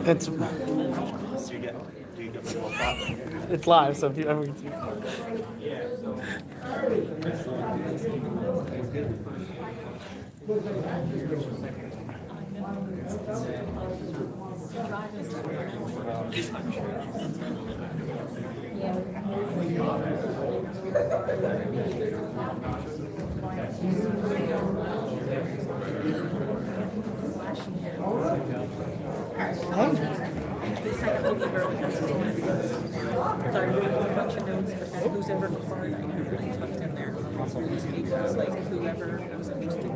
It's So you get, do you get the little pop? it's live, so if you ever see. Yeah, so. Sorry, we have a bunch of notes, but then who's ever card, I have really tucked in there. Also, these papers, like whoever was interested.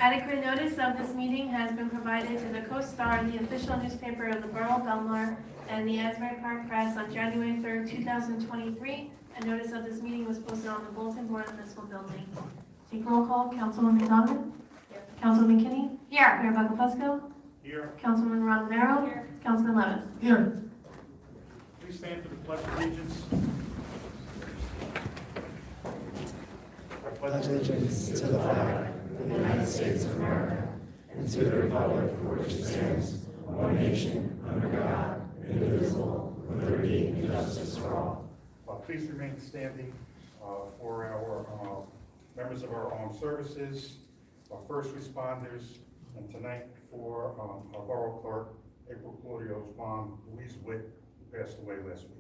Adequate notice of this meeting has been provided to the Co-Star, the official newspaper of the Borough of Belmar, and the Asbury Park Press on January 3rd, 2023. A notice of this meeting was posted on the bulletin board of this building. Take roll call. Councilwoman Donovan? Here. Councilwoman Kinney? Here. Mayor Buckle-Fusco? Here. Councilman Romero? Here. Councilman Levis? Here. Please stand for the pledge of allegiance. Pledge allegiance to the flag of the United States of America and to the republic for which it stands, one nation, under God, indivisible, with liberty and justice for all. Please remain standing for our members of our armed services, our first responders, and tonight for our borough clerk, April Claudio's mom, Louise Witt, who passed away last week.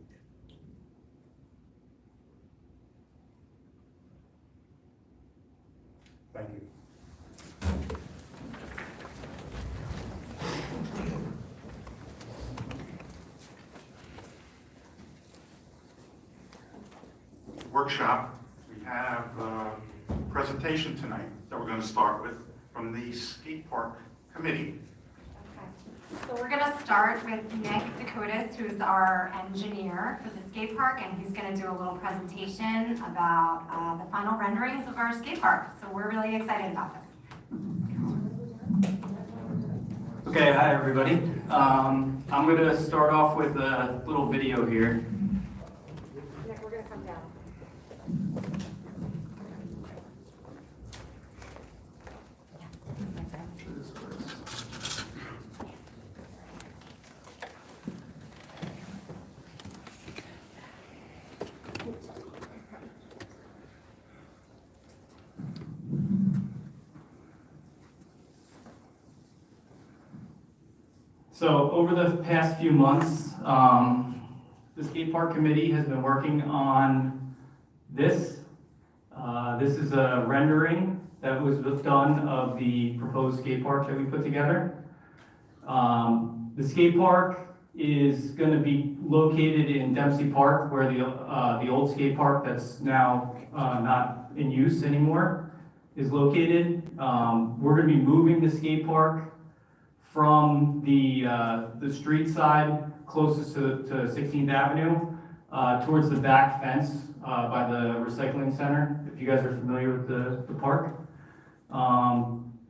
Thank you. Workshop. We have a presentation tonight that we're going to start with from the skate park committee. So we're going to start with Nick Dakotas, who's our engineer for the skate park, and he's going to do a little presentation about the final renderings of our skate park. So we're really excited about this. Okay, hi everybody. I'm going to start off with a little video here. Nick, we're going to come down. So over the past few months, the skate park committee has been working on this. This is a rendering that was done of the proposed skate park that we put together. The skate park is going to be located in Dempsey Park, where the old skate park that's now not in use anymore is located. We're going to be moving the skate park from the street side closest to 16th Avenue towards the back fence by the recycling center, if you guys are familiar with the park.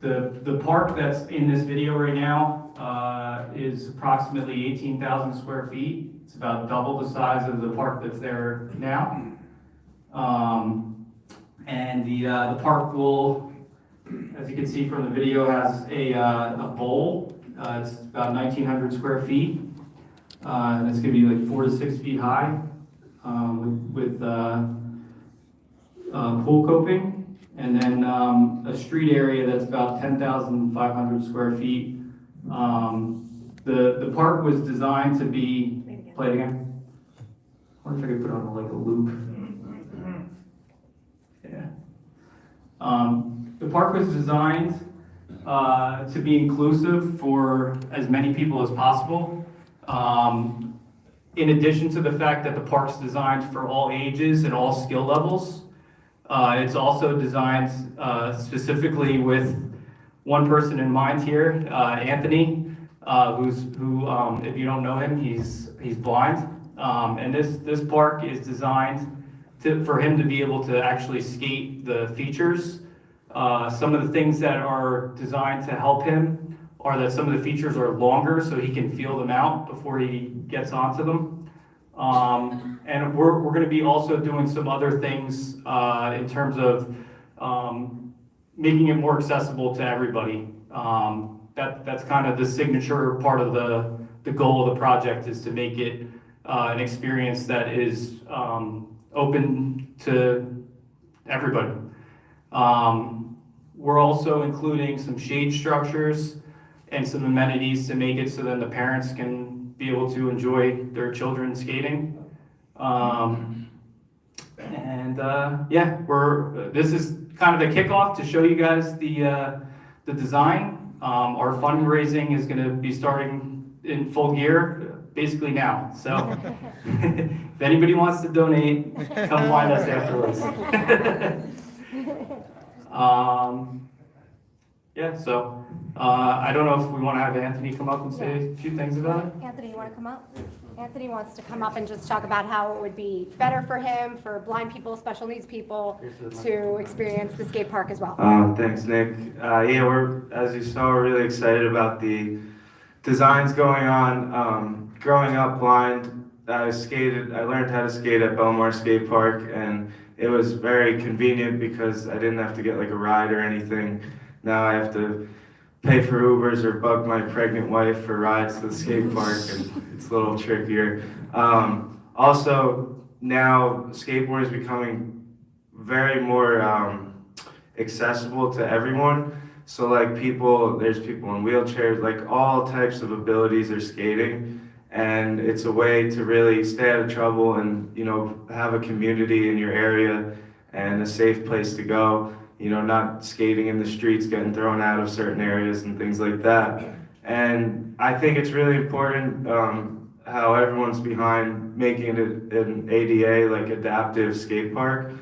The park that's in this video right now is approximately 18,000 square feet. It's about double the size of the park that's there now. And the park will, as you can see from the video, has a bowl. It's about 1,900 square feet. And it's going to be like 4 to 6 feet high with pool coping. And then a street area that's about 10,500 square feet. The park was designed to be, play it again. I wonder if I could put on like a loop. Yeah. The park was designed to be inclusive for as many people as possible. In addition to the fact that the park's designed for all ages and all skill levels, it's also designed specifically with one person in mind here, Anthony, who, if you don't know him, he's blind. And this park is designed for him to be able to actually skate the features. Some of the things that are designed to help him are that some of the features are longer so he can feel them out before he gets onto them. And we're going to be also doing some other things in terms of making it more accessible to everybody. That's kind of the signature part of the goal of the project, is to make it an experience that is open to everybody. We're also including some shade structures and some amenities to make it so then the parents can be able to enjoy their children skating. Yeah, this is kind of the kickoff to show you guys the design. Our fundraising is going to be starting in full gear basically now. So if anybody wants to donate, come find us afterwards. Yeah, so I don't know if we want to have Anthony come up and say a few things about it. Anthony, you want to come up? Anthony wants to come up and just talk about how it would be better for him, for blind people, special needs people, to experience the skate park as well. Thanks, Nick. Yeah, as you saw, we're really excited about the designs going on. Growing up blind, I learned how to skate at Belmar skate park, and it was very convenient because I didn't have to get like a ride or anything. Now I have to pay for Ubers or bug my pregnant wife for rides to the skate park, and it's a little trickier. Also, now skateboarding is becoming very more accessible to everyone. So like there's people in wheelchairs, like all types of abilities are skating. And it's a way to really stay out of trouble and, have a community in your area and a safe place to go. Not skating in the streets, getting thrown out of certain areas and things like that. And I think it's really important how everyone's behind making it an ADA, like adaptive skate park,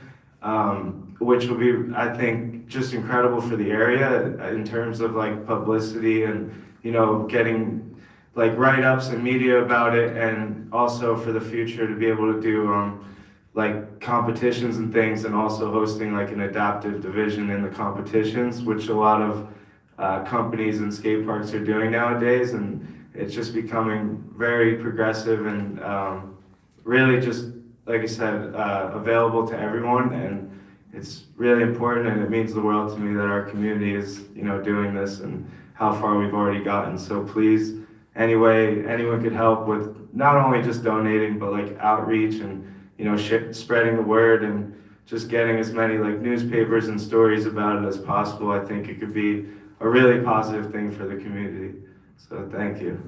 which will be, I think, just incredible for the area in terms of like publicity and, getting like write-ups and media about it, and also for the future to be able to do like competitions and things, and also hosting like an adaptive division in the competitions, which a lot of companies and skate parks are doing nowadays. And it's just becoming very progressive and really just, like I said, available to everyone. And it's really important, and it means the world to me that our community is, doing this and how far we've already gotten. So please, anyway, anyone could help with not only just donating, but like outreach and, spreading the word and just getting as many like newspapers and stories about it as possible. I think it could be a really positive thing for the community. So thank you.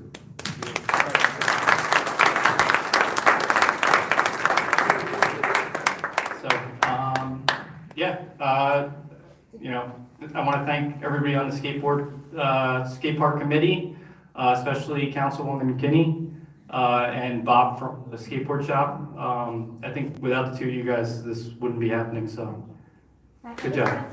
I want to thank everybody on the skate park committee, especially Councilwoman McKinney, and Bob from the skateboard shop. I think without the two of you guys, this wouldn't be happening, so good job.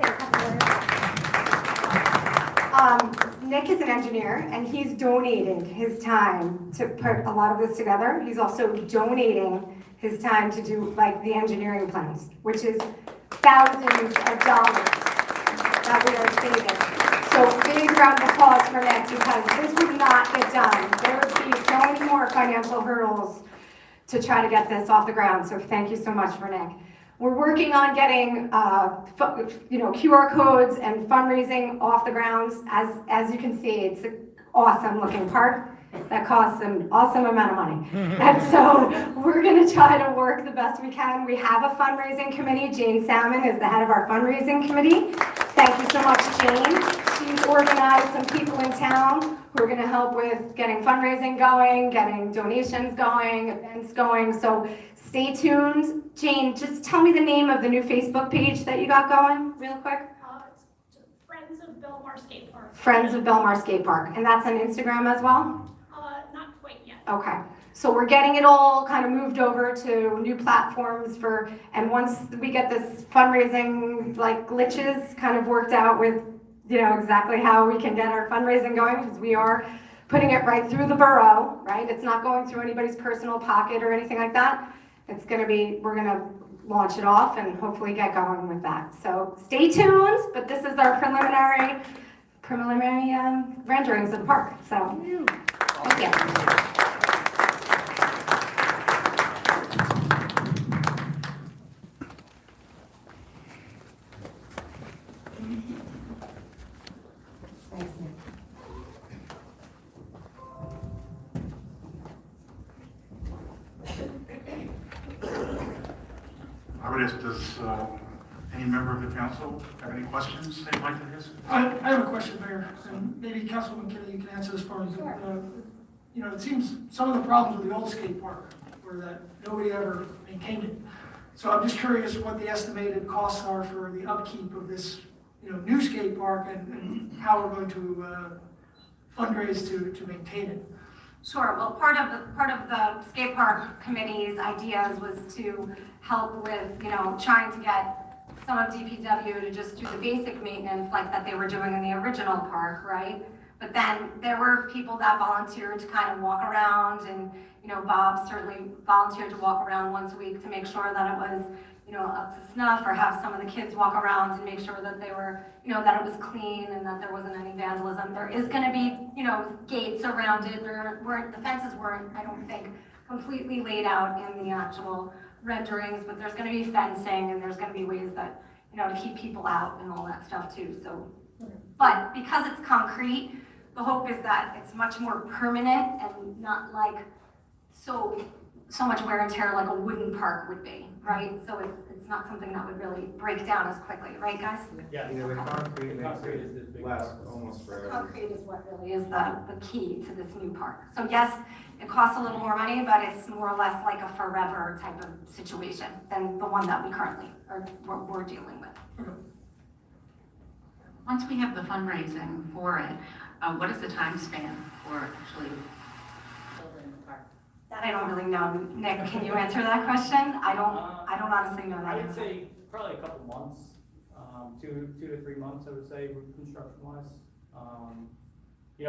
Nick is an engineer, and he's donated his time to put a lot of this together. He's also donating his time to do like the engineering plans, which is thousands of dollars that we are saving. So big round of applause for Nick, because this would not get done. There would be so many more financial hurdles to try to get this off the ground. So thank you so much for Nick. We're working on getting, QR codes and fundraising off the ground. As you can see, it's an awesome looking park that costs an awesome amount of money. And so we're gonna try to work the best we can. We have a fundraising committee. Jane Salmon is the head of our fundraising committee. Thank you so much, Jane. She's organized some people in town who are gonna help with getting fundraising going, getting donations going, events going. So stay tuned. Jane, just tell me the name of the new Facebook page that you got going, real quick. It's Friends of Belmar Skate Park. Friends of Belmar Skate Park, and that's on Instagram as well? Not quite yet. Okay, so we're getting it all kind of moved over to new platforms and once we get this fundraising like glitches kind of worked out with, exactly how we can get our fundraising going, because we are putting it right through the borough, right? It's not going through anybody's personal pocket or anything like that. We're gonna launch it off and hopefully get going with that. So stay tuned, but this is our preliminary renderings of the park, so thank you. I would ask, does any member of the council have any questions they'd like to ask? I have a question, Mayor, and maybe Councilwoman Kennedy, you can answer this for me. It seems some of the problems with the old skate park were that nobody ever maintained it. So I'm just curious what the estimated costs are for the upkeep of this, new skate park and how we're going to fundraise to maintain it. Sure. Well, part of the skate park committee's ideas was to help with, trying to get some of DPW to just do the basic maintenance like that they were doing in the original park, right? But then there were people that volunteered to kind of walk around, and Bob certainly volunteered to walk around once a week to make sure that it was, up to snuff, or have some of the kids walk around and make sure that they were, that it was clean and that there wasn't any vandalism. There is going to be, gates around it. The fences weren't, I don't think, completely laid out in the actual renderings, but there's going to be fencing, and there's going to be ways that, to keep people out and all that stuff too. So, but because it's concrete, the hope is that it's much more permanent and not like so much wear and tear like a wooden park would be, right? So it's not something that would really break down as quickly, right, guys? Yeah, The concrete makes concrete is this it big. last almost The forever. concrete is what really is the key to this new park. So yes, it costs a little more money, but it's more or less like a forever type of situation than the one that we currently we're dealing with. Once we have the fundraising for it, what is the time span for actually building the park? That I don't really know. Nick, can you answer that question? I don't honestly know that I would answer. say probably a couple months, 2 to 3 months, I would say, construction wise.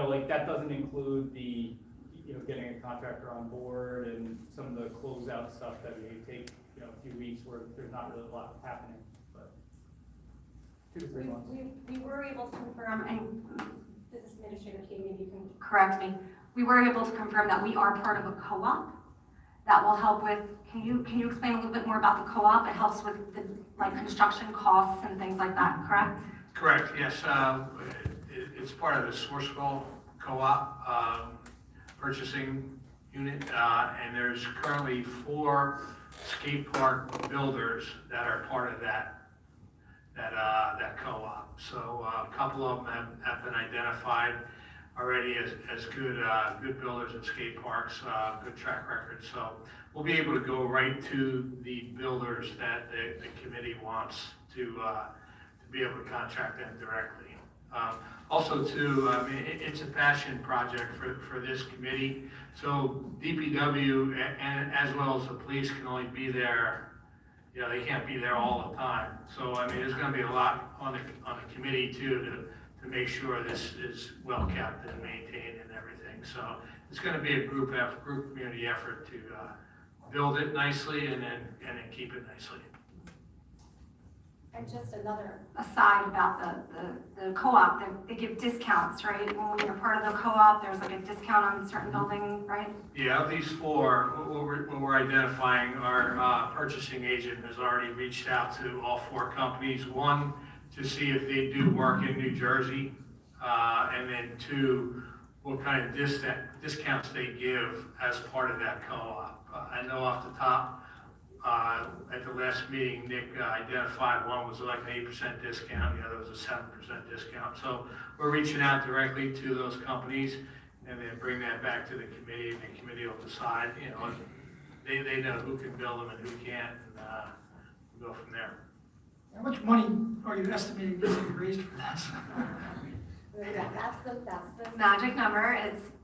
Like that doesn't include the, getting a contractor on board and some of the closeout stuff that may take, a few weeks where there's not really a lot happening, but 2 to 3 months. We were able to confirm, and Business Administrator Kay, maybe you can correct me. We were able to confirm that we are part of a co-op that will help with, can you explain a little bit more about the co-op? It helps with the construction costs and things like that, correct? Correct, yes. It's part of the Sourcewell Co-op purchasing unit, and there's currently 4 skate park builders that are part of that co-op. So a couple of them have been identified already as good builders in skate parks, good track record. So we'll be able to go right to the builders that the committee wants to be able to contract them directly. Also too, I mean, it's a passion project for this committee. So DPW and as well as the police can only be there, you know, they can't be there all the time. So, I mean, there's gonna be a lot on the committee too to make sure this is well kept and maintained and everything. So it's gonna be a group community effort to build it nicely and then keep it nicely. And just another aside about the co-op, they give discounts, right? When you're part of the co-op, there's like a discount on certain building, right? Yeah, of these four, what we're identifying, our purchasing agent has already reached out to all four companies. One, to see if they do work in New Jersey, and then two, what kind of discounts they give as part of that co-op. I know off the top, at the last meeting, Nick identified one was like an 8% discount, the other was a 7% discount. So we're reaching out directly to those companies and then bring that back to the committee, and the committee will decide, you know, they know who can build them and who can't, and we'll go from there. How much money are you estimating needs to be raised for this? Yeah, that's the magic number.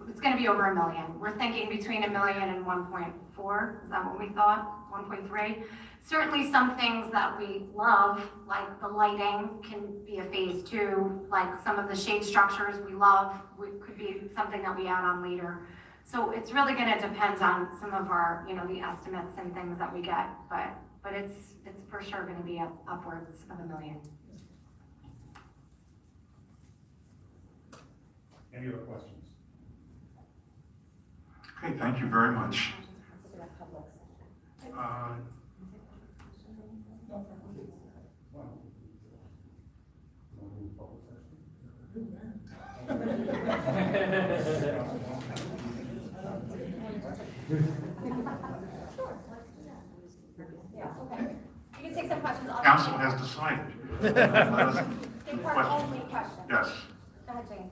It's gonna be over $1 million. We're thinking between $1 million and 1.4. Is that what we thought? 1.3? Certainly some things that we love, like the lighting, can be a phase 2. Like some of the shade structures we love, could be something that we add on later. So it's really gonna depend on some of our, you know, the estimates and things that we get, but it's for sure gonna be upwards of $1 million. Any other questions? Okay, thank you very much. Yeah, okay. You can take some questions. Council has decided. Take part only questions. Yes. Go ahead, Jane.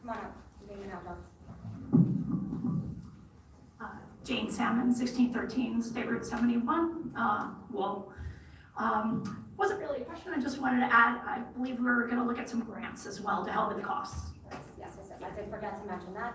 Come on up. Name and address. Jane Salmon, 1613 State Route 71, Wool. Wasn't really a question, I just wanted to add, I believe we were gonna look at some grants as well to help with the costs. Yes, I did forget to mention that.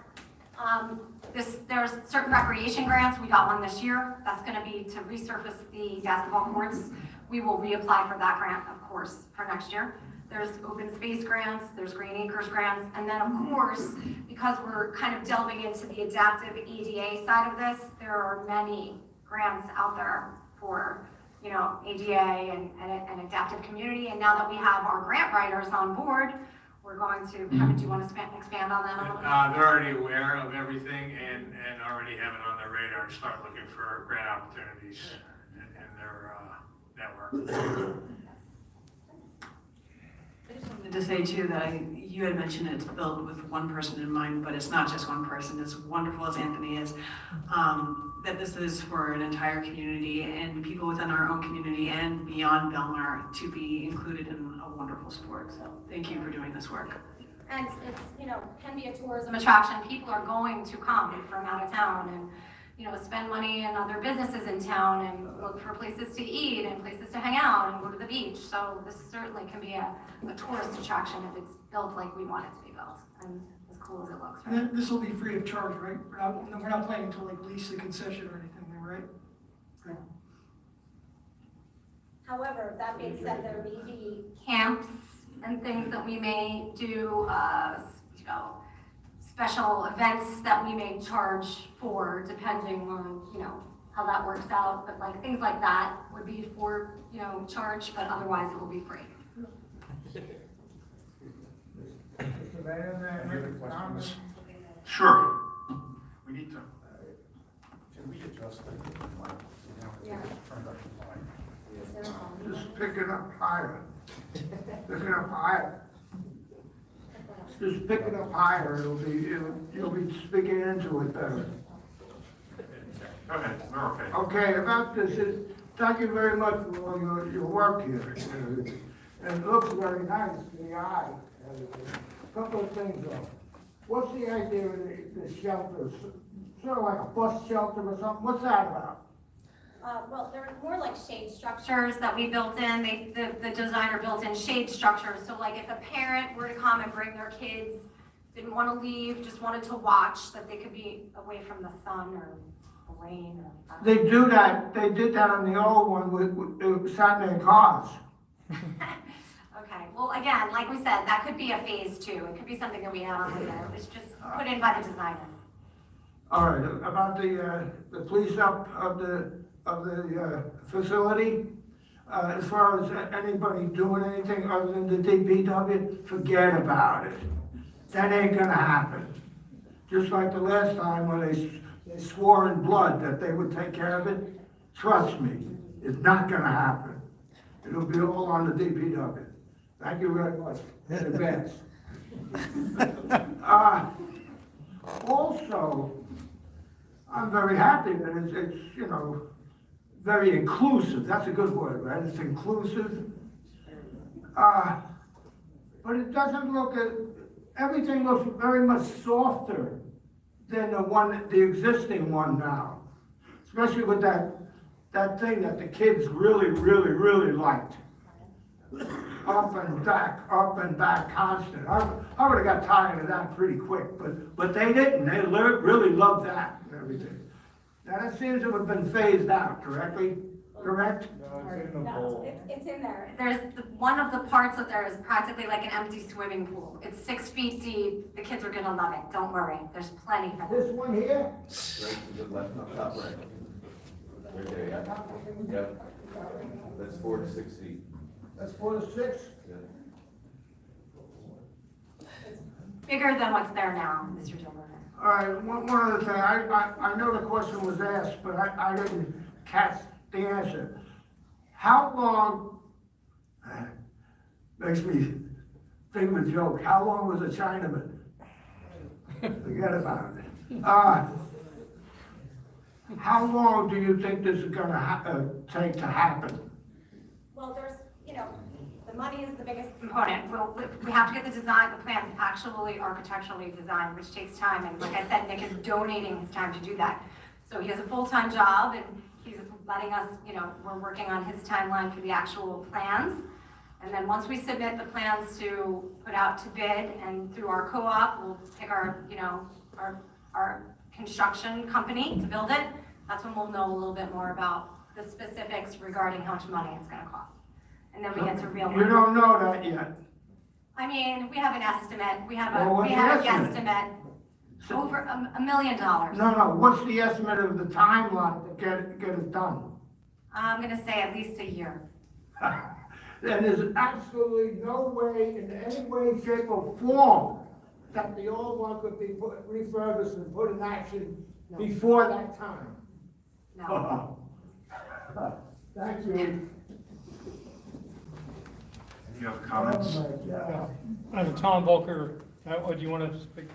There's certain recreation grants, we got one this year, that's gonna be to resurface the basketball courts. We will reapply for that grant, of course, for next year. There's open space grants, there's Green Acres grants, and then of course, because we're kind of delving into the adaptive ADA side of this, there are many grants out there for, you know, ADA and adaptive community. And now that we have our grant writers on board, we're going to, Kevin, do you want to expand on that a little bit? They're already aware of everything and already have it on their radar to start looking for grant opportunities in their network. I just wanted to say too that you had mentioned it's built with one person in mind, but it's not just one person. As wonderful as Anthony is, that this is for an entire community and people within our own community and beyond Belmar to be included in a wonderful sport. So thank you for doing this work. And it's, you know, can be a tourism attraction. People are going to come from out of town and, you know, spend money in other businesses in town and look for places to eat and places to hang out and go to the beach. So this certainly can be a tourist attraction if it's built like we want it to be built and as cool as it looks, right? And this will be free of charge, right? We're not planning to like lease the concession or anything, right? Okay. However, that being said, there may be camps and things that we may do, you know, special events that we may charge for, depending on, you know, how that works out. But like things like that would be for, you know, charge, but otherwise it will be free. Sure. We need to. Can we adjust the mic? Yeah. Turn back the mic. Just pick it up higher. Pick it up higher. Just pick it up higher, you'll be speaking into it better. Go ahead, we're okay. Okay, about this, thank you very much for all your work here. And it looks very nice to the eye. Couple of things though. What's the idea of the shelters? Sort of like a bus shelter or something? What's that about? Well, they're more like shade structures that we built in. The designer built in shade structures. So like if a parent were to come and bring their kids, didn't want to leave, just wanted to watch, that they could be away from the sun or the rain. They do that, they did that on the old one with Saturday cars. Okay, well, again, like we said, that could be a phase 2. It could be something that we add on later. It was just put in by the designer. All right, about the police up of the facility, as far as anybody doing anything other than the DPW, forget about it. That ain't gonna happen. Just like the last time when they swore in blood that they would take care of it, trust me, it's not gonna happen. It'll be all on the DPW. Thank you very much in advance. Also, I'm very happy that it's, you know, very inclusive. That's a good word, right? It's inclusive. But it doesn't look at, everything looks very much softer than the existing one now. Especially with that thing that the kids really liked. Up and back constant. I would've got tired of that pretty quick, but they didn't. They really loved that and everything. Now that seems to have been phased out, correct? No, it's in there. There's one of the parts of there is practically like an empty swimming pool. It's 6 feet deep. The kids are gonna love it. Don't worry. There's plenty for them. This one here? Right to the left, up top right. Right there, yeah. Yep. That's 4 to 6 feet. That's 4 to 6? Yeah. Bigger than what's there now, Mr. Gilbert. All right, one other thing. I know the question was asked, but I didn't catch the answer. How long, makes me think of a joke, how long was a Chinaman? Forget about it. How long do you think this is gonna take to happen? Well, there's, you know, the money is the biggest component. We have to get the plans actually architecturally designed, which takes time. And like I said, Nick is donating his time to do that. So he has a full-time job and he's letting us, you know, we're working on his timeline for the actual plans. And then once we submit the plans to put out to bid and through our co-op, we'll pick our, you know, our construction company to build it. That's when we'll know a little bit more about the specifics regarding how much money it's gonna cost. And then we get to real money. You don't know that yet. I mean, we have an estimate. We have Well, a what's the guesstimate. Over $1 million. No, what's the estimate of the timeline to get it done? I'm gonna say at least a year. And there's absolutely no way, in any way, shape, or form, that the old one could be refurbished and put in action before that time. No. Thank you. Any other comments? Oh my God. I'm Tom Volker. Do you want to speak?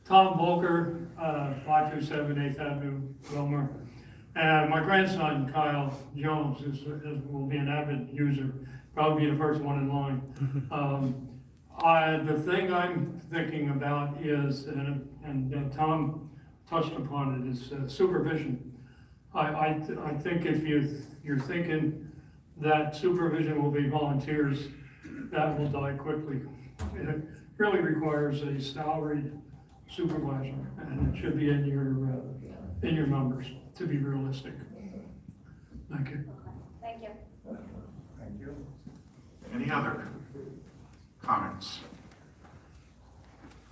Tom Volker, 527 8th Avenue, Belmar. And my grandson, Kyle Jones, will be an avid user, probably be the first one in line. The thing I'm thinking about is, and Tom touched upon it, is supervision. I think if you're thinking that supervision will be volunteers, that will die quickly. It really requires a salaried supervisor, and it should be in your numbers, to be realistic. Thank you. Thank you. Thank you. Any other comments?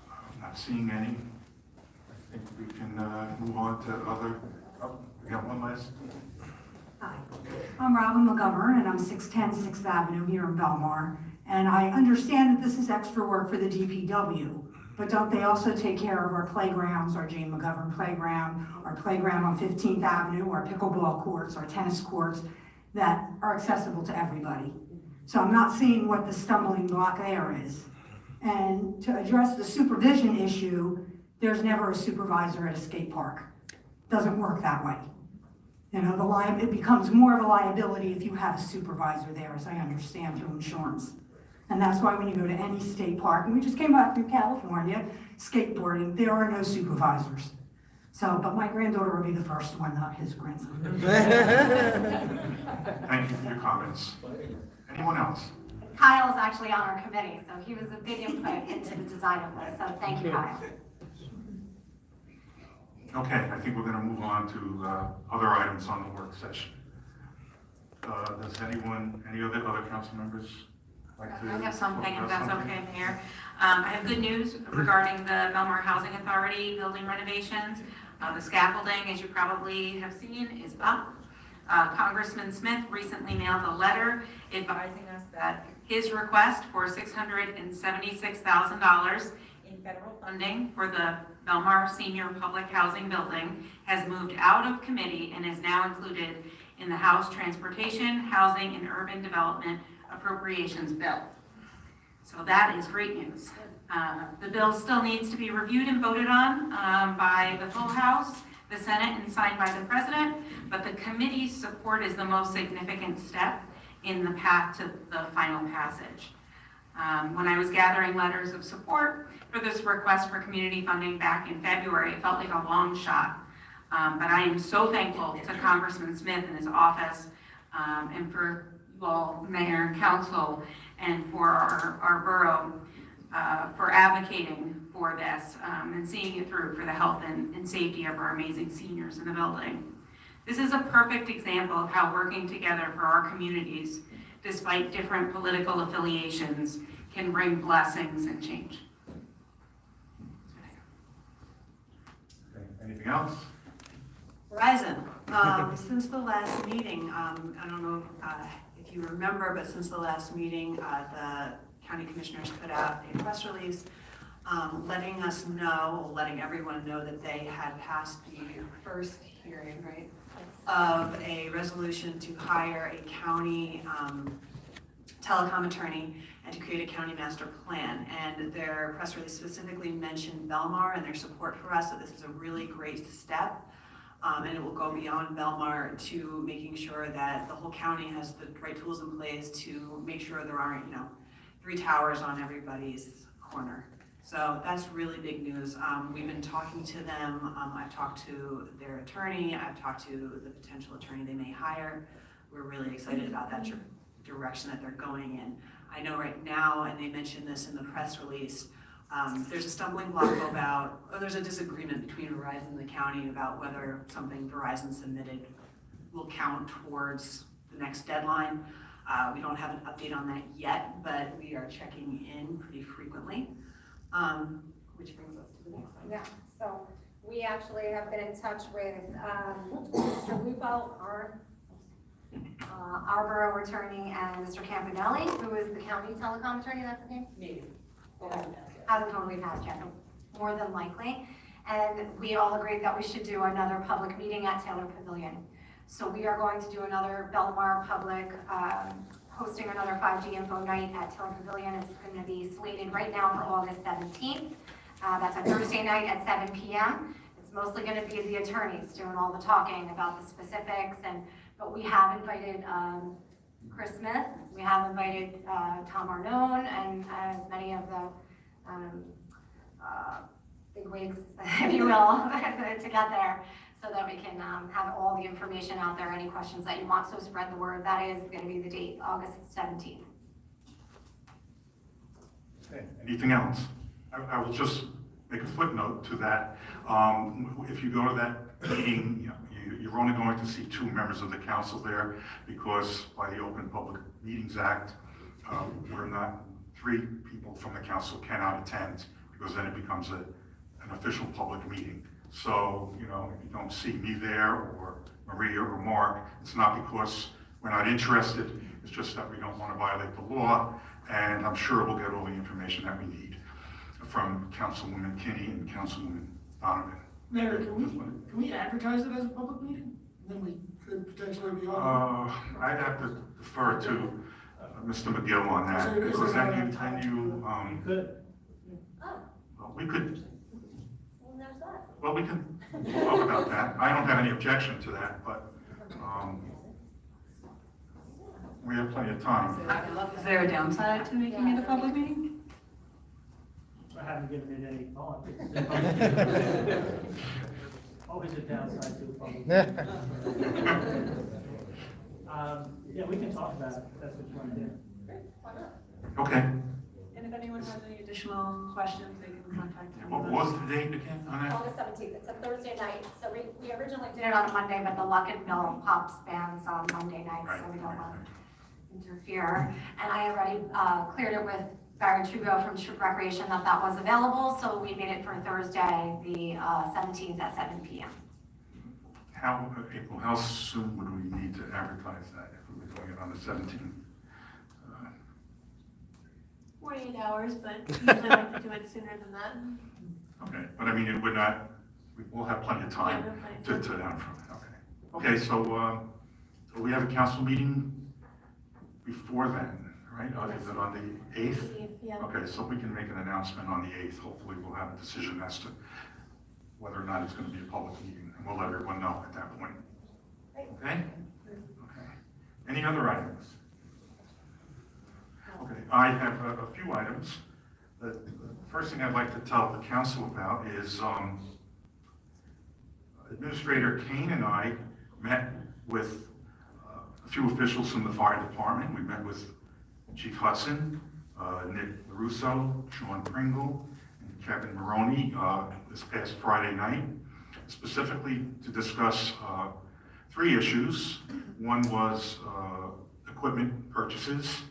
I'm not seeing any. I think we can move on to other, we got one last. Hi, I'm Robin McGovern, and I'm 610 6th Avenue here in Belmar. And I understand that this is extra work for the DPW, but don't they also take care of our playgrounds, our Jane McGovern playground, our playground on 15th Avenue, our pickleball courts, our tennis courts that are accessible to everybody? So I'm not seeing what the stumbling block there is. And to address the supervision issue, there's never a supervisor at a skate park. doesn't work that way. You know, it becomes more of a liability if you have a supervisor there, as I understand, through insurance. And that's why when you go to any state park, and we just came back from California, skateboarding, there are no supervisors. So, but my granddaughter will be the first one, not his grandson. Thank you for your comments. Anyone else? Kyle is actually on our committee, so he was a big input into the design of this, so thank you, Kyle. Okay, I think we're going to move on to other items on the work session. Does any other council members like to? I have something, talk if about that's something? okay, Mayor. I have good news regarding the Belmar Housing Authority building renovations. The scaffolding, as you probably have seen, is up. Congressman Smith recently mailed a letter advising us that his request for $676,000 in federal funding for the Belmar Senior Public Housing Building has moved out of committee and is now included in the House Transportation, Housing, and Urban Development Appropriations Bill. So that is great news. The bill still needs to be reviewed and voted on by the full House, the Senate, and signed by the President, but the committee's support is the most significant step in the path to the final passage. When I was gathering letters of support for this request for community funding back in February, it felt like a long shot. But I am so thankful to Congressman Smith and his office, and for you all, Mayor and Council, and for our borough for advocating for this and seeing it through for the health and safety of our amazing seniors in the building. This is a perfect example of how working together for our communities, despite different political affiliations, can bring blessings and change. Okay, anything else? Verizon, since the last meeting, I don't know if you remember, but since the last meeting, the county commissioners put out a press release letting us know, letting everyone know that they had passed the first hearing, right, of a resolution to hire a county telecom attorney and to create a county master plan. And their press release specifically mentioned Belmar and their support for us, so this is a really great step. And it will go beyond Belmar to making sure that the whole county has the right tools in place to make sure there aren't, 3 towers on everybody's corner. So that's really big news. We've been talking to them. I've talked to their attorney. I've talked to the potential attorney they may hire. We're really excited about that direction that they're going in. I know right now, and they mentioned this in the press release, there's a stumbling block there's a disagreement between Verizon and the county about whether something Verizon submitted will count towards the next deadline. We don't have an update on that yet, but we are checking in pretty frequently, which brings us to the next one. Yeah, so we actually have been in touch with Mr. Lupo, our borough attorney, and Mr. Campanelli, who is the county telecom attorney, that's his name? Maybe. Hasn't totally passed yet, more than likely. And we all agreed that we should do another public meeting at Taylor Pavilion. So we are going to do another Belmar public, hosting another 5G info night at Taylor Pavilion. It's going to be slated right now for August 17th. That's a Thursday night at 7 p.m. It's mostly going to be the attorneys doing all the talking about the specifics, but we have invited Chris Smith, we have invited Tom Arnone, and as many of the big wigs, if you will, to get there, so that we can have all the information out there, any questions that you want, so spread the word. That is going to be the date, August 17th. Okay, anything else? I will just make a footnote to that. If you go to that meeting, you're only going to see 2 members of the council there, because by the Open Public Meetings Act, 3 people from the council cannot attend, because then it becomes an official public meeting. So, if you don't see me there, or Maria or Mark, it's not because we're not interested, it's just that we don't want to violate the law, and I'm sure we'll get all the information that we need from Councilwoman Kinney and Councilwoman Donovan. Mayor, can we advertise it as a public meeting? Then we could potentially be on. I'd have to defer to Mr. McGill on that, because then you Good. well, we could, Well, there's that. well, we can we'll talk about that. I don't have any objection to that, but we have plenty of time. Is there a downside to making it a public meeting? I haven't given it any thought. Always a downside to a public. Yeah, we can talk about it, if that's what you want to do. Okay. And if anyone has any additional questions, they can contact What was the date again on that? August 17th, it's a Thursday night, so we originally did it on a Monday, but the Luck and Mill Pops bands on Monday nights, so we don't want to interfere. And I already cleared it with Barry Trudeau from Troop Recreation that was available, so we made it for Thursday, the 17th at 7 p.m. April, how soon would we need to advertise that if we were doing it on the 17th? 48 hours, but usually I like to do it sooner than that. Okay, but I mean, it would not, we'll have plenty of time Yeah, we'll have plenty to okay. Okay, so we have a council meeting before then, right? Is it on the 8th? Yeah. Okay, so we can make an announcement on the 8th. Hopefully we'll have a decision as to whether or not it's going to be a public meeting, and we'll let everyone know at that point. Okay? Okay. Any other items? Okay, I have a few items. The first thing I'd like to tell the council about is Administrator Kane and I met with a few officials from the fire department. We met with Chief Hudson, Nick LaRusso, Sean Pringle, and Kevin Maroney this past Friday night, specifically to discuss 3 issues. One was equipment purchases,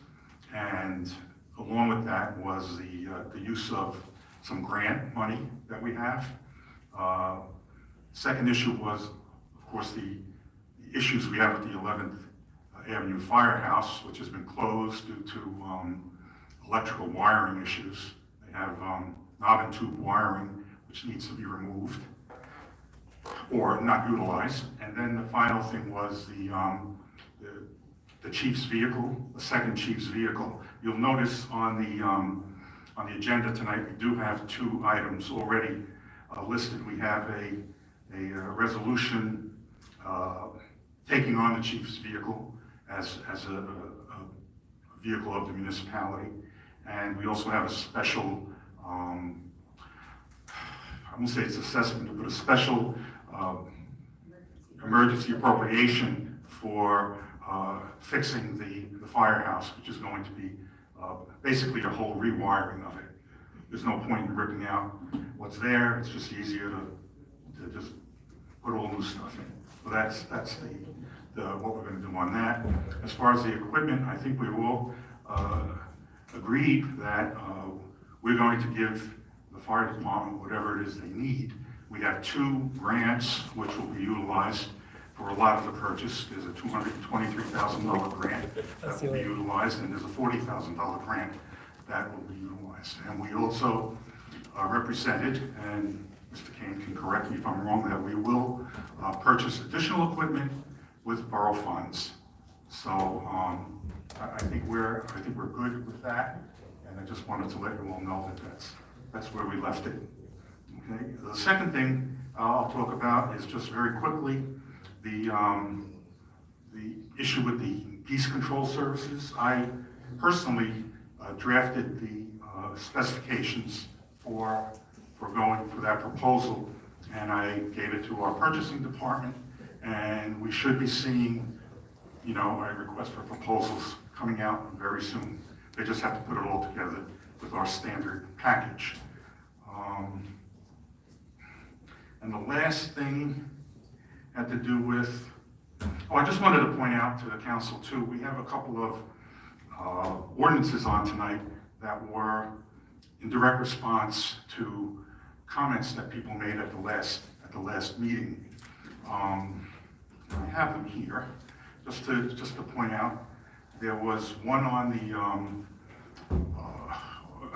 and along with that was the use of some grant money that we have. Second issue was, of course, the issues we have with the 11th Avenue Firehouse, which has been closed due to electrical wiring issues. They have knob and tube wiring, which needs to be removed or not utilized. And then the final thing was the chief's vehicle, the second chief's vehicle. You'll notice on the agenda tonight, we do have 2 items already listed. We have a resolution taking on the chief's vehicle as a vehicle of the municipality. And we also have a special, I won't say it's assessment, but a special emergency appropriation for fixing the firehouse, which is going to be basically a whole rewiring of it. There's no point in ripping out what's there. It's just easier to just put all new stuff in. So that's what we're going to do on that. As far as the equipment, I think we all agreed that we're going to give the fire department whatever it is they need. We have 2 grants which will be utilized for a lot of the purchase. There's a $223,000 grant that will be utilized, and there's a $40,000 grant that will be utilized. And we also represented, and Mr. Kane can correct me if I'm wrong, that we will purchase additional equipment with borough funds. So I think we're good with that, and I just wanted to let you all know that that's where we left it. Okay. The second thing I'll talk about is just very quickly the issue with the geese control services. I personally drafted the specifications for going for that proposal, and I gave it to our purchasing department, and we should be seeing, a request for proposals coming out very soon. They just have to put it all together with our standard package. And the last thing had to do with, I just wanted to point out to the council too, we have a couple of ordinances on tonight that were in direct response to comments that people made at the last meeting. I have them here, just to point out. There was one on the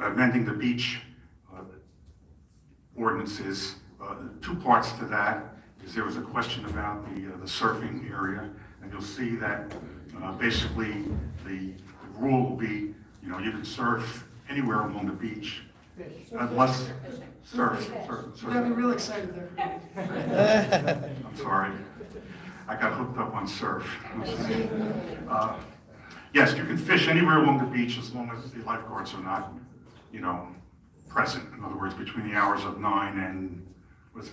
amending the beach ordinances. 2 parts to that is there was a question about the surfing area, and you'll see that basically the rule will be, you can surf anywhere along the beach Unless, surf. You got me real excited there. I'm sorry. I got hooked up on surf. Yes, you can fish anywhere along the beach as long as the lifeguards are not, present. In other words, between the hours of 9 and,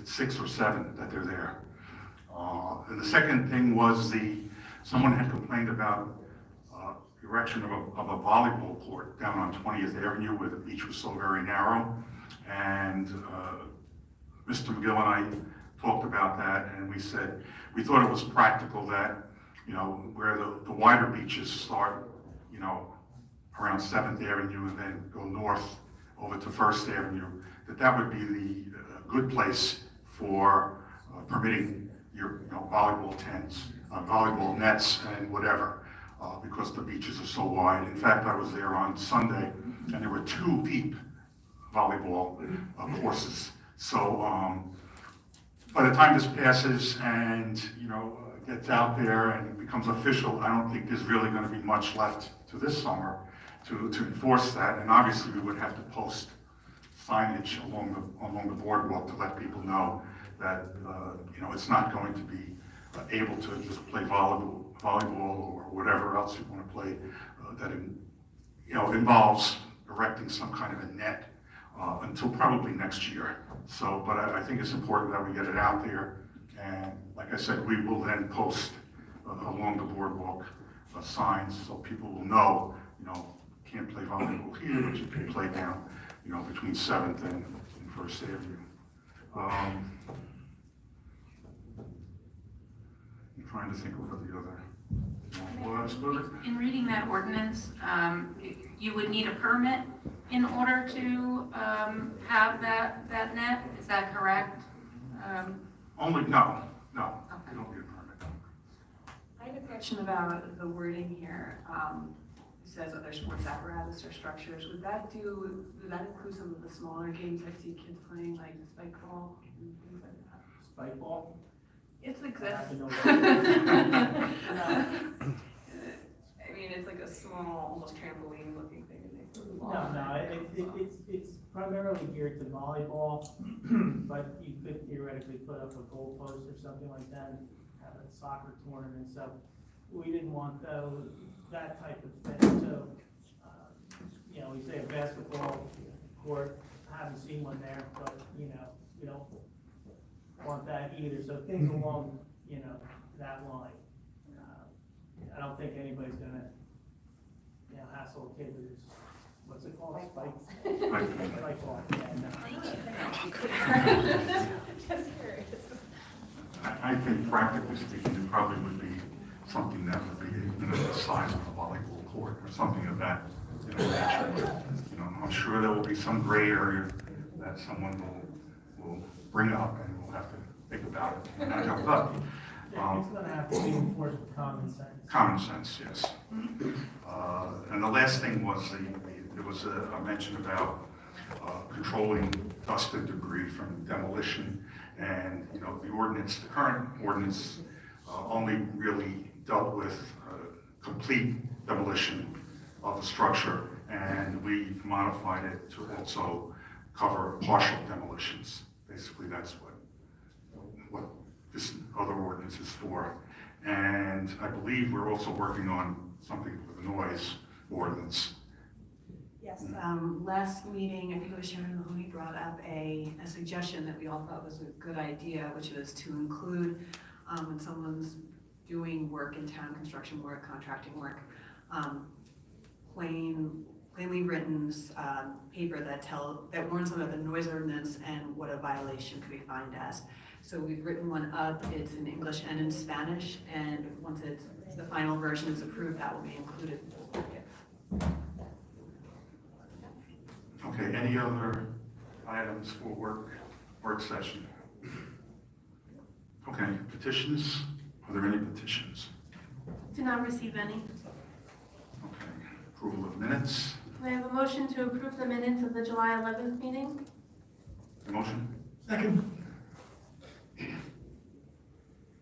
6 or 7 that they're there. And the second thing was someone had complained about erection of a volleyball court down on 20th Avenue where the beach was so very narrow. And Mr. McGill and I talked about that, and we said, we thought it was practical that, where the wider beaches start, around 7th Avenue and then go north over to 1st Avenue, that would be the good place for permitting your, volleyball tents, volleyball nets and whatever, because the beaches are so wide. In fact, I was there on Sunday and there were 2 deep volleyball courses. So by the time this passes and, gets out there and it becomes official, I don't think there's really going to be much left to this summer to enforce that. And obviously we would have to post signage along the boardwalk to let people know that, it's not going to be able to just play volleyball or whatever else you want to play that, involves erecting some kind of a net until probably next year. So, but I think it's important that we get it out there. And like I said, we will then post along the boardwalk signs so people will know, can't play volleyball here, but you can play down, between 7th and 1st Avenue. I'm trying to think of what the other one was. In reading that ordinance, you would need a permit in order to have that net, is that correct? No, you don't need a permit. I had a question about the wording here. It says other sports apparatus or structures. Would that include some of the smaller games I see kids playing, like spike ball and things like that? Spike ball? It's exists. I mean, it's like a small, almost trampoline looking thing. And they throw the ball. No, it's primarily geared to volleyball, but you could theoretically put up a goal post or something like that and have a soccer tournament. So we didn't want that type of thing. So, we say a basketball court, I haven't seen one there, but, we don't want that either. So things along, that line. I don't think anybody's gonna, hassle a kid with his, what's it called, spike? Spike ball. I think practically speaking, it probably would be something that would be the size of a volleyball court or something of that nature. I'm sure there will be some gray area that someone will bring up and we'll have to think about it. And that comes up. It's going to have to be enforced with common sense. Common sense, yes. And the last thing was there was a mention about controlling dust and debris from demolition. And, the ordinance, the current ordinance only really dealt with complete demolition of the structure. And we modified it to also cover partial demolitions. Basically, that's what this other ordinance is for. And I believe we're also working on something with the noise ordinance. Yes, last meeting, I think it was Sharon Mahoney brought up a suggestion that we all thought was a good idea, which was to include when someone's doing work in town, construction work, contracting work, plainly written paper that warns them of the noise ordinance and what a violation could be fined as. So we've written one up, it's in English and in Spanish, and once the final version is approved, that will be included in the packet. Okay, any other items for work session? Okay, petitions? Are there any petitions? Do not receive any. Okay, approval of minutes? We have a motion to approve the minutes of the July 11th meeting. Motion? Second.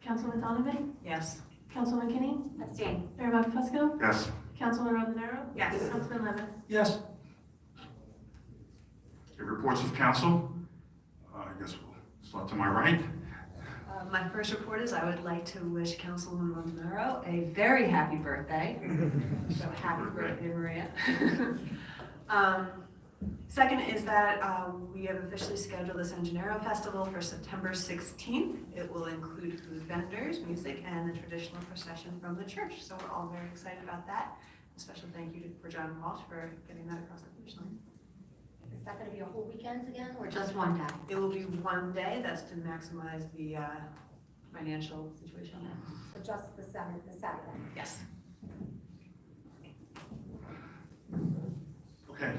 Councilman Donovan? Yes. Councilman Kinney? Abstain. Mayor Buckfusco? Yes. Councilman Roddenero? Yes. Councilman Levitt? Yes. Okay, reports of council. I guess we'll start to my right. My first report is I would like to wish Councilwoman Montanaro a very happy birthday. So happy birthday, Maria. Second is that we have officially scheduled this Engineero Festival for September 16th. It will include food vendors, music, and the traditional procession from the church. So we're all very excited about that. A special thank you for John Walsh for getting that across the finish line. Is that going to be a whole weekend again, or just one day? It will be one day. That's to maximize the financial situation. So just the Saturday? Yes. Okay,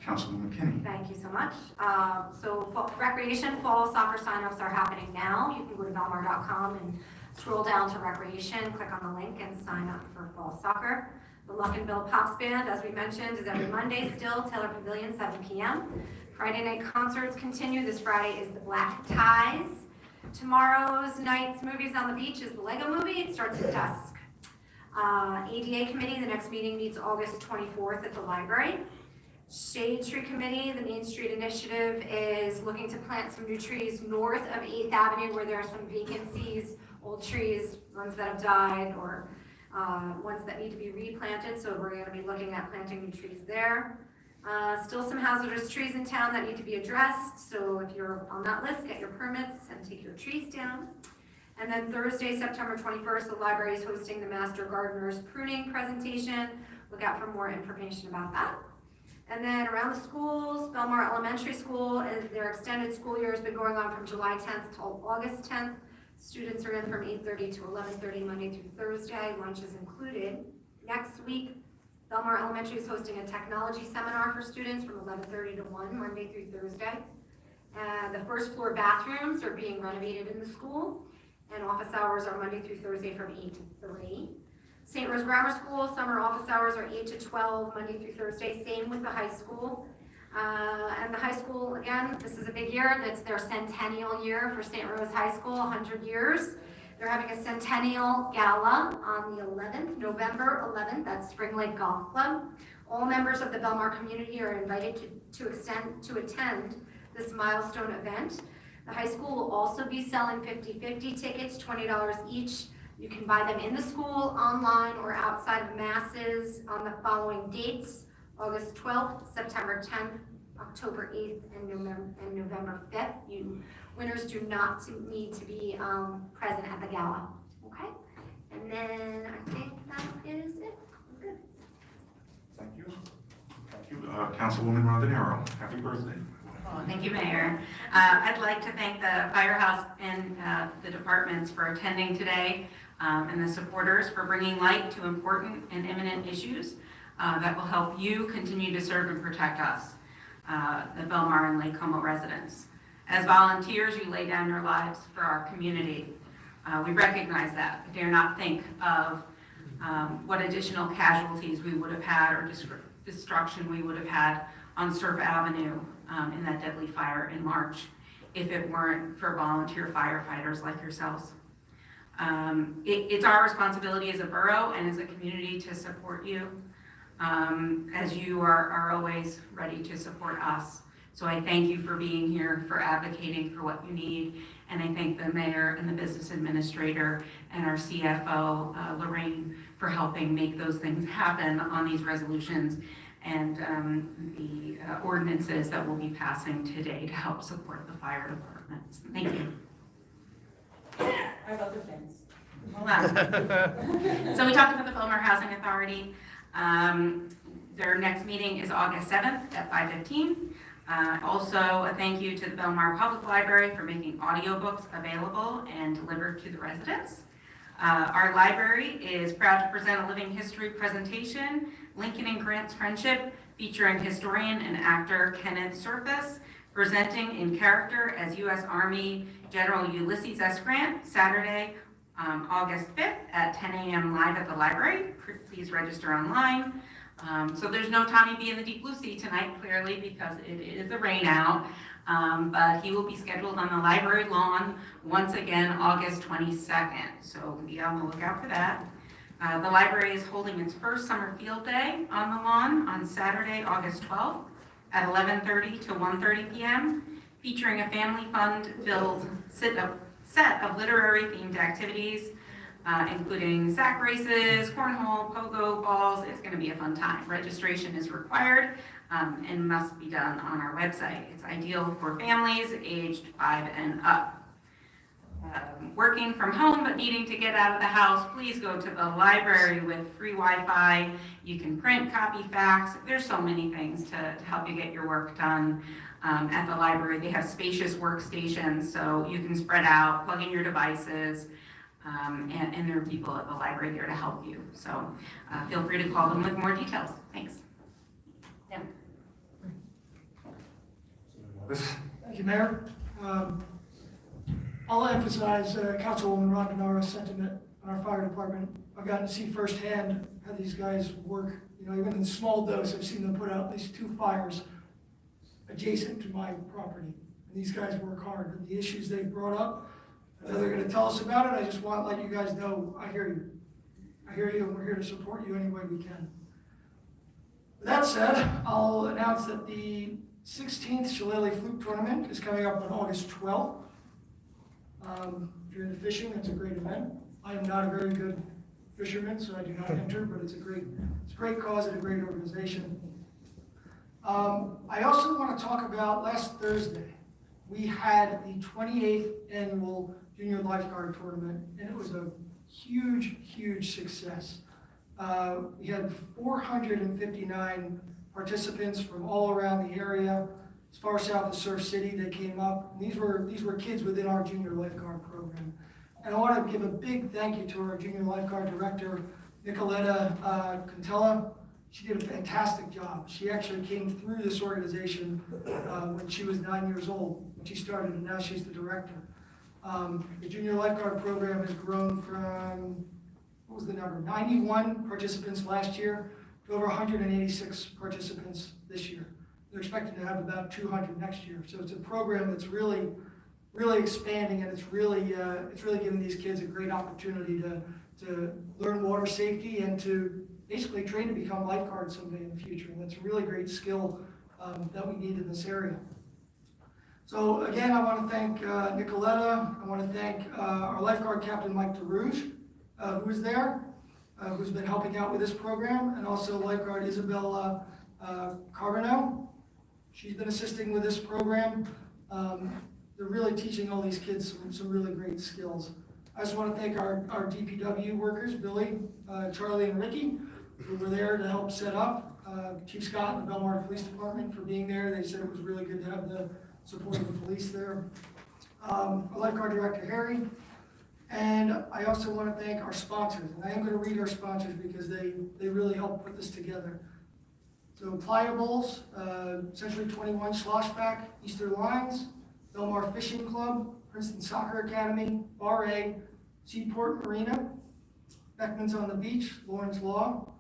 Councilwoman Kinney. Thank you so much. So recreation fall soccer signups are happening now. You can go to belmar.com and scroll down to recreation, click on the link and sign up for fall soccer. The Luck and Bill Pops Band, as we mentioned, is every Monday still, Taylor Pavilion, 7 p.m. Friday night concerts continue. This Friday is the Black Ties. Tomorrow's night's Movies on the Beach is the Lego Movie. It starts at dusk. ADA Committee, the next meeting meets August 24th at the library. Shade Tree Committee, the Main Street Initiative, is looking to plant some new trees north of 8th Avenue where there are some vacancies, old trees, ones that have died, or ones that need to be replanted. So we're going to be looking at planting new trees there. Still some hazardous trees in town that need to be addressed. So if you're on that list, get your permits and take your trees down. And then Thursday, September 21st, the library is hosting the Master Gardener's Pruning presentation. Look out for more information about that. And then around the schools, Belmar Elementary School, their extended school year has been going on from July 10th till August 10th. Students are in from 8:30 to 11:30 Monday through Thursday. Lunch is included. Next week, Belmar Elementary is hosting a technology seminar for students from 11:30 to 1 Monday through Thursday. And the first floor bathrooms are being renovated in the school. And office hours are Monday through Thursday from 8 to 3. St. Rose Grammar School, summer office hours are 8 to 12, Monday through Thursday. Same with the high school. And the high school, again, this is a big year. That's their centennial year for St. Rose High School, 100 years. They're having a centennial gala on the 11th, November 11th, at Spring Lake Golf Club. All members of the Belmar community are invited to attend this milestone event. The high school will also be selling 50-50 tickets, $20 each. You can buy them in the school, online, or outside of masses on the following dates: August 12th, September 10th, October 8th, and November 5th. Winners do not need to be present at the gala. Okay? And then I think that is it. We're good. Thank you. Thank you. Councilwoman Montanaro, happy birthday. Well, thank you, Mayor. I'd like to thank the firehouse and the departments for attending today, and the supporters for bringing light to important and imminent issues that will help you continue to serve and protect us, the Belmar and Lake Como residents. As volunteers, you lay down your lives for our community. We recognize that, but dare not think of what additional casualties we would have had or destruction we would have had on Surf Avenue in that deadly fire in March if it weren't for volunteer firefighters like yourselves. It's our responsibility as a borough and as a community to support you, as you are always ready to support us. So I thank you for being here, for advocating for what you need, and I thank the mayor and the business administrator and our CFO, Lorraine, for helping make those things happen on these resolutions and the ordinances that we'll be passing today to help support the fire departments. Thank you. I have other things. Hold on. So we talked about the Belmar Housing Authority. Their next meeting is August 7th at 5:15. Also, a thank you to the Belmar Public Library for making audiobooks available and delivered to the residents. Our library is proud to present a living history presentation, Lincoln and Grant's Friendship, featuring historian and actor Kenneth Surface, presenting in character as U.S. Army General Ulysses S. Grant, Saturday, August 5th at 10 a.m. live at the library. Please register online. So there's no Tommy B in the Deep Blue Sea tonight, clearly, because it is a rain out. But he will be scheduled on the library lawn once again, August 22nd. So be on the lookout for that. The library is holding its first summer field day on the lawn on Saturday, August 12th at 11:30 to 1:30 p.m., featuring a family fun-filled set of literary themed activities, including sack races, cornhole, pogo balls. It's going to be a fun time. Registration is required and must be done on our website. It's ideal for families aged 5 and up. Working from home but needing to get out of the house, please go to the library with free Wi-Fi. You can print, copy, fax. There's so many things to help you get your work done at the library. They have spacious workstations, so you can spread out, plug in your devices, and there are people at the library there to help you. So feel free to call them with more details. Thanks. Yeah. Thank you, Mayor. I'll emphasize Councilwoman Rondonara's sentiment on our fire department. I've gotten to see firsthand how these guys work. You know, even in small dose, I've seen them put out at least 2 fires adjacent to my property. And these guys work hard. And the issues they've brought up, I know they're going to tell us about it. I just want to let you guys know I hear you. I hear you, and we're here to support you any way we can. With that said, I'll announce that the 16th Shillelagh Flute Tournament is coming up on August 12th. If you're into fishing, it's a great event. I am not a very good fisherman, so I do not enter, but it's a great cause and a great organization. I also want to talk about last Thursday, we had the 28th annual Junior Lifeguard Tournament, and it was a huge, huge success. We had 459 participants from all around the area. As far south as Surf City, they came up. And these were kids within our Junior Lifeguard program. And I want to give a big thank you to our Junior Lifeguard Director, Nicoletta Contella. She did a fantastic job. She actually came through this organization when she was 9 years old, when she started, and now she's the director. The Junior Lifeguard program has grown from, what was the number, 91 participants last year to over 186 participants this year. They're expecting to have about 200 next year. So it's a program that's really expanding, and it's really giving these kids a great opportunity to learn water safety and to basically train to become lifeguards someday in the future. And that's a really great skill that we need in this area. So again, I want to thank Nicoletta. I want to thank our lifeguard captain, Mike DeRouge, who is there, who's been helping out with this program, and also lifeguard Isabella Carbonell. She's been assisting with this program. They're really teaching all these kids some really great skills. I just want to thank our DPW workers, Billy, Charlie, and Ricky, who were there to help set up. Chief Scott and the Belmar Police Department for being there. They said it was really good to have the support of the police there. Our lifeguard director, Harry. And I also want to thank our sponsors. And I am going to read our sponsors because they really helped put this together. So Pliables, Century 21 Schlossback, Easter Lines, Belmar Fishing Club, Princeton Soccer Academy, Bar A, Seaport Marina, Beckman's on the Beach, Lawrence Law,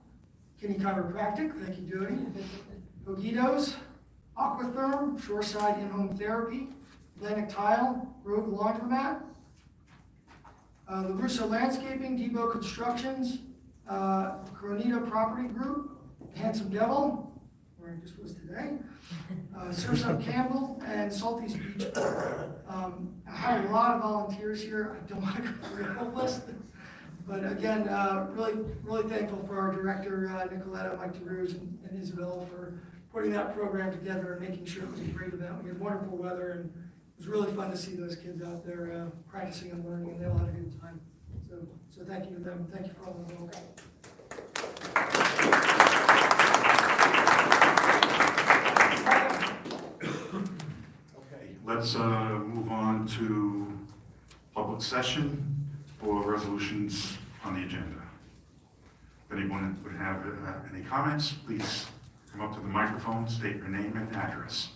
Kinney Chiropractic, thank you, Jody, Cogitos, Aquatherm, Shoreside In-Home Therapy, Atlantic Tile, Grove Laundromat, the Russo Landscaping, Debo Constructions, Coronita Property Group, Handsome Devil, where I just was today, Surf's Up Campbell, and Salty's Beach. I had a lot of volunteers here. I don't want to go through the whole list. But again, really thankful for our director, Nicoletta, Mike DeRouge, and Isabel for putting that program together and making sure it was a great event. We had wonderful weather, and it was really fun to see those kids out there practicing and learning, and they all had a good time. So thank you to them. Thank you for all the work. Okay, let's move on to public session for resolutions on the agenda. If anyone would have any comments, please come up to the microphone, state your name and address.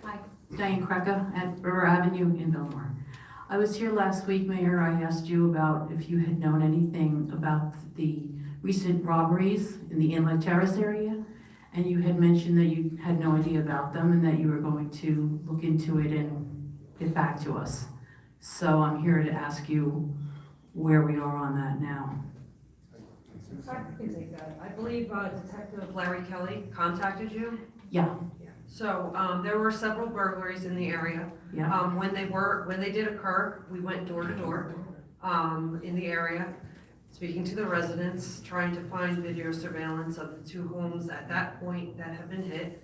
Hi, Diane Krecka at River Avenue in Belmar. I was here last week, Mayor. I asked you about if you had known anything about the recent robberies in the Inlet Terrace area, and you had mentioned that you had no idea about them and that you were going to look into it and get back to us. So I'm here to ask you where we are on that now. I can take that. I believe Detective Larry Kelly contacted you. Yeah, So, there were several burglaries in the area. yeah. When they did occur, we went door to door, in the area, speaking to the residents, trying to find video surveillance of the two homes at that point that have been hit.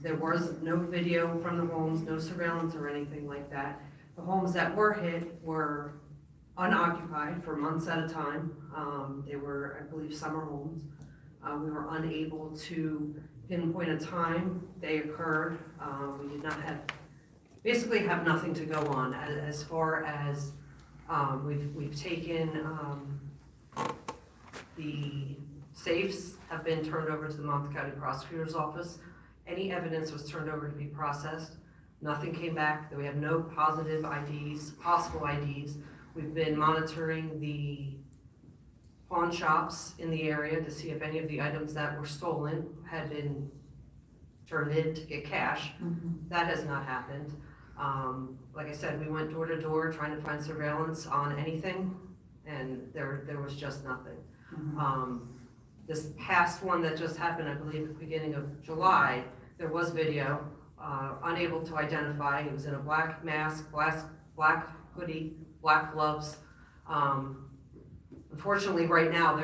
There was no video from the homes, no surveillance or anything like that. The homes that were hit were unoccupied for months at a time. They were, I believe, summer homes. We were unable to pinpoint a time they occurred. We did not have, basically have nothing to go on as far as, we've taken, the safes have been turned over to the Monmouth County Prosecutor's Office. Any evidence was turned over to be processed. Nothing came back, that we have no positive IDs, possible IDs. We've been monitoring the pawn shops in the area to see if any of the items that were stolen had been turned in to get cash. That has not happened. Like I said, we went door to door trying to find surveillance on anything, and there was just nothing. This past one that just happened, I believe, at the beginning of July, there was video, unable to identify. He was in a black mask, black hoodie, black gloves. Unfortunately, right now,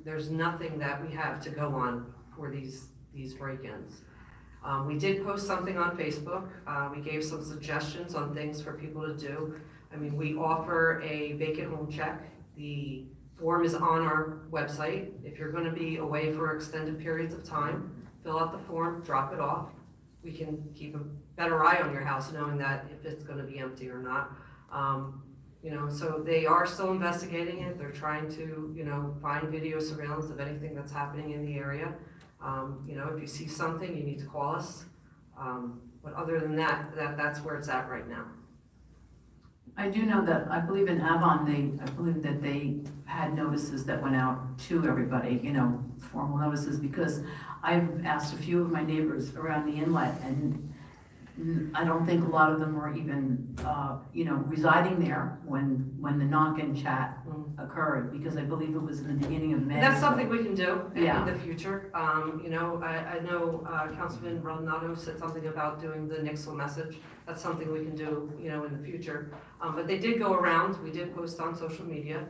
there's nothing that we have to go on for these break-ins. We did post something on Facebook. We gave some suggestions on things for people to do. I mean, we offer a vacant home check. The form is on our website. If you're going to be away for extended periods of time, fill out the form, drop it off. We can keep a better eye on your house, knowing that if it's going to be empty or not. So they are still investigating it. They're trying to, find video surveillance of anything that's happening in the area. If you see something, you need to call us. But other than that's where it's at right now. I do know that, I believe in Avon, I believe that they had notices that went out to everybody, formal notices, because I've asked a few of my neighbors around the inlet, and I don't think a lot of them were even, residing there when the knock-in chat occurred, because I believe it was in the beginning of May. That's something we can do in Yeah. the future. I know Councilman Rodnato said something about doing the Nixle message. That's something we can do, in the future. But they did go around, we did post on social media,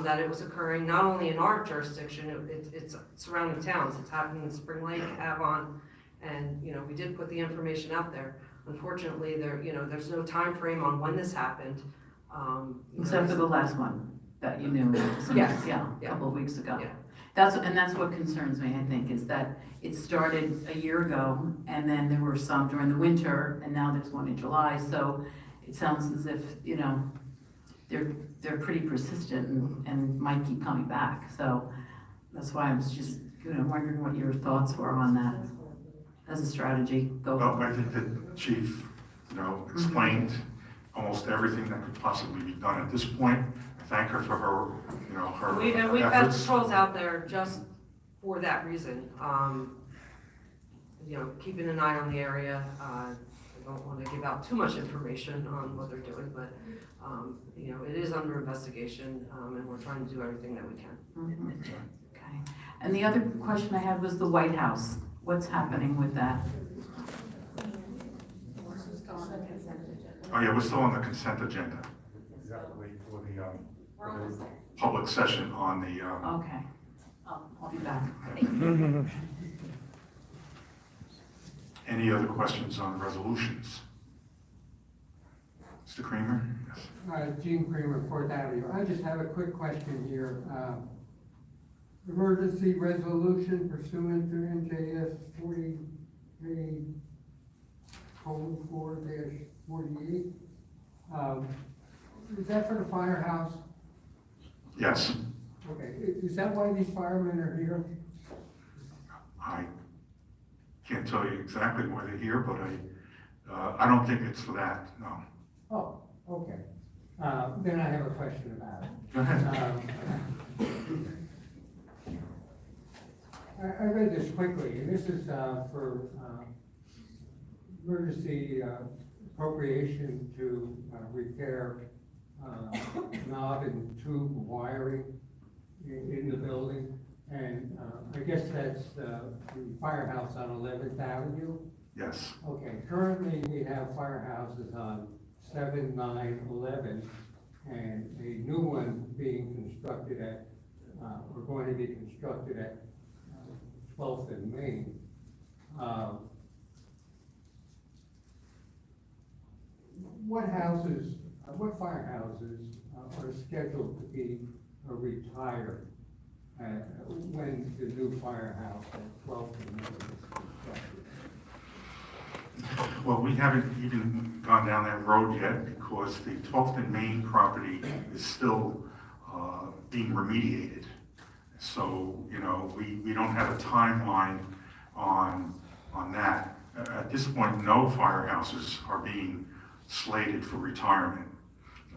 that it was occurring not only in our jurisdiction, it's surrounding towns. It's happening in Spring Lake, Avon, and, we did put the information out there. Unfortunately, there's no time frame on when this happened. Except for the last one that you knew. Yes. Yeah, a couple of weeks ago. Yeah. That's what concerns me, I think, is that it started a year ago, and then there were some during the winter, and now there's one in July, so it sounds as if, they're pretty persistent and might keep coming back, so that's why I was just, wondering what your thoughts were on that as a strategy. Well, I think that Chief, explained almost everything that could possibly be done at this point. I thank her for her, her We've got efforts. patrols out there just for that reason. Keeping an eye on the area. I don't want to give out too much information on what they're doing, but, it is under investigation, and we're trying to do everything that we can. Okay. And the other question I had was the White House. What's happening with that? Oh, yeah, we're still on the consent agenda. Exactly, for the, Public session on the, Okay. I'll be back. Any other questions on resolutions? Mr. Kramer? Yes. Gene Kramer, Fourth Avenue. I just have a quick question here. Emergency resolution pursuant to NJS 43:4-48. Is that for the firehouse? Yes. Okay, is that why these firemen are here? I can't tell you exactly why they're here, but I don't think it's for that, no. Oh, okay. Then I have a question about it. Go ahead. I read this quickly, and this is for emergency appropriation to repair knob and tube wiring. in the building. And I guess that's the firehouse on 11th Avenue? Yes. Okay, currently we have firehouses on 7, 9, 11, and a new one being constructed at, or going to be constructed at 12th and Main. What firehouses are scheduled to be retired when the new firehouse at 12th and Main is constructed? Well, we haven't even gone down that road yet because the 12th and Main property is still being remediated. So, you know, we don't have a timeline on that. At this point, no firehouses are being slated for retirement.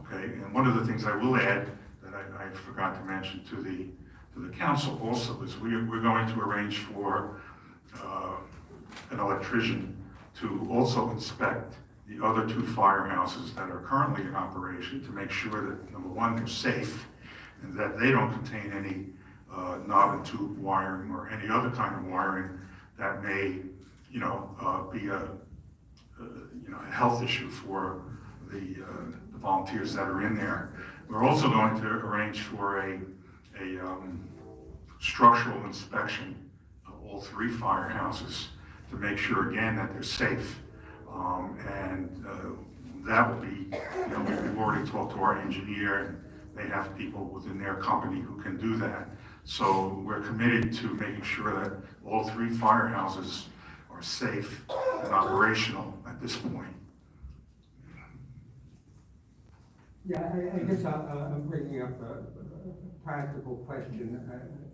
Okay, and one of the things I will add that I forgot to mention to the council also is we're going to arrange for an electrician to also inspect the other 2 firehouses that are currently in operation to make sure that, number one, they're safe and that they don't contain any knob and tube wiring or any other kind of wiring that may, you know, be a health issue for the volunteers that are in there. We're also going to arrange for a structural inspection of all 3 firehouses to make sure again that they're safe. That will be, you know, we've already talked to our engineer and they have people within their company who can do that. So we're committed to making sure that all 3 firehouses are safe and operational at this point. Yeah, I guess I'm bringing up a practical question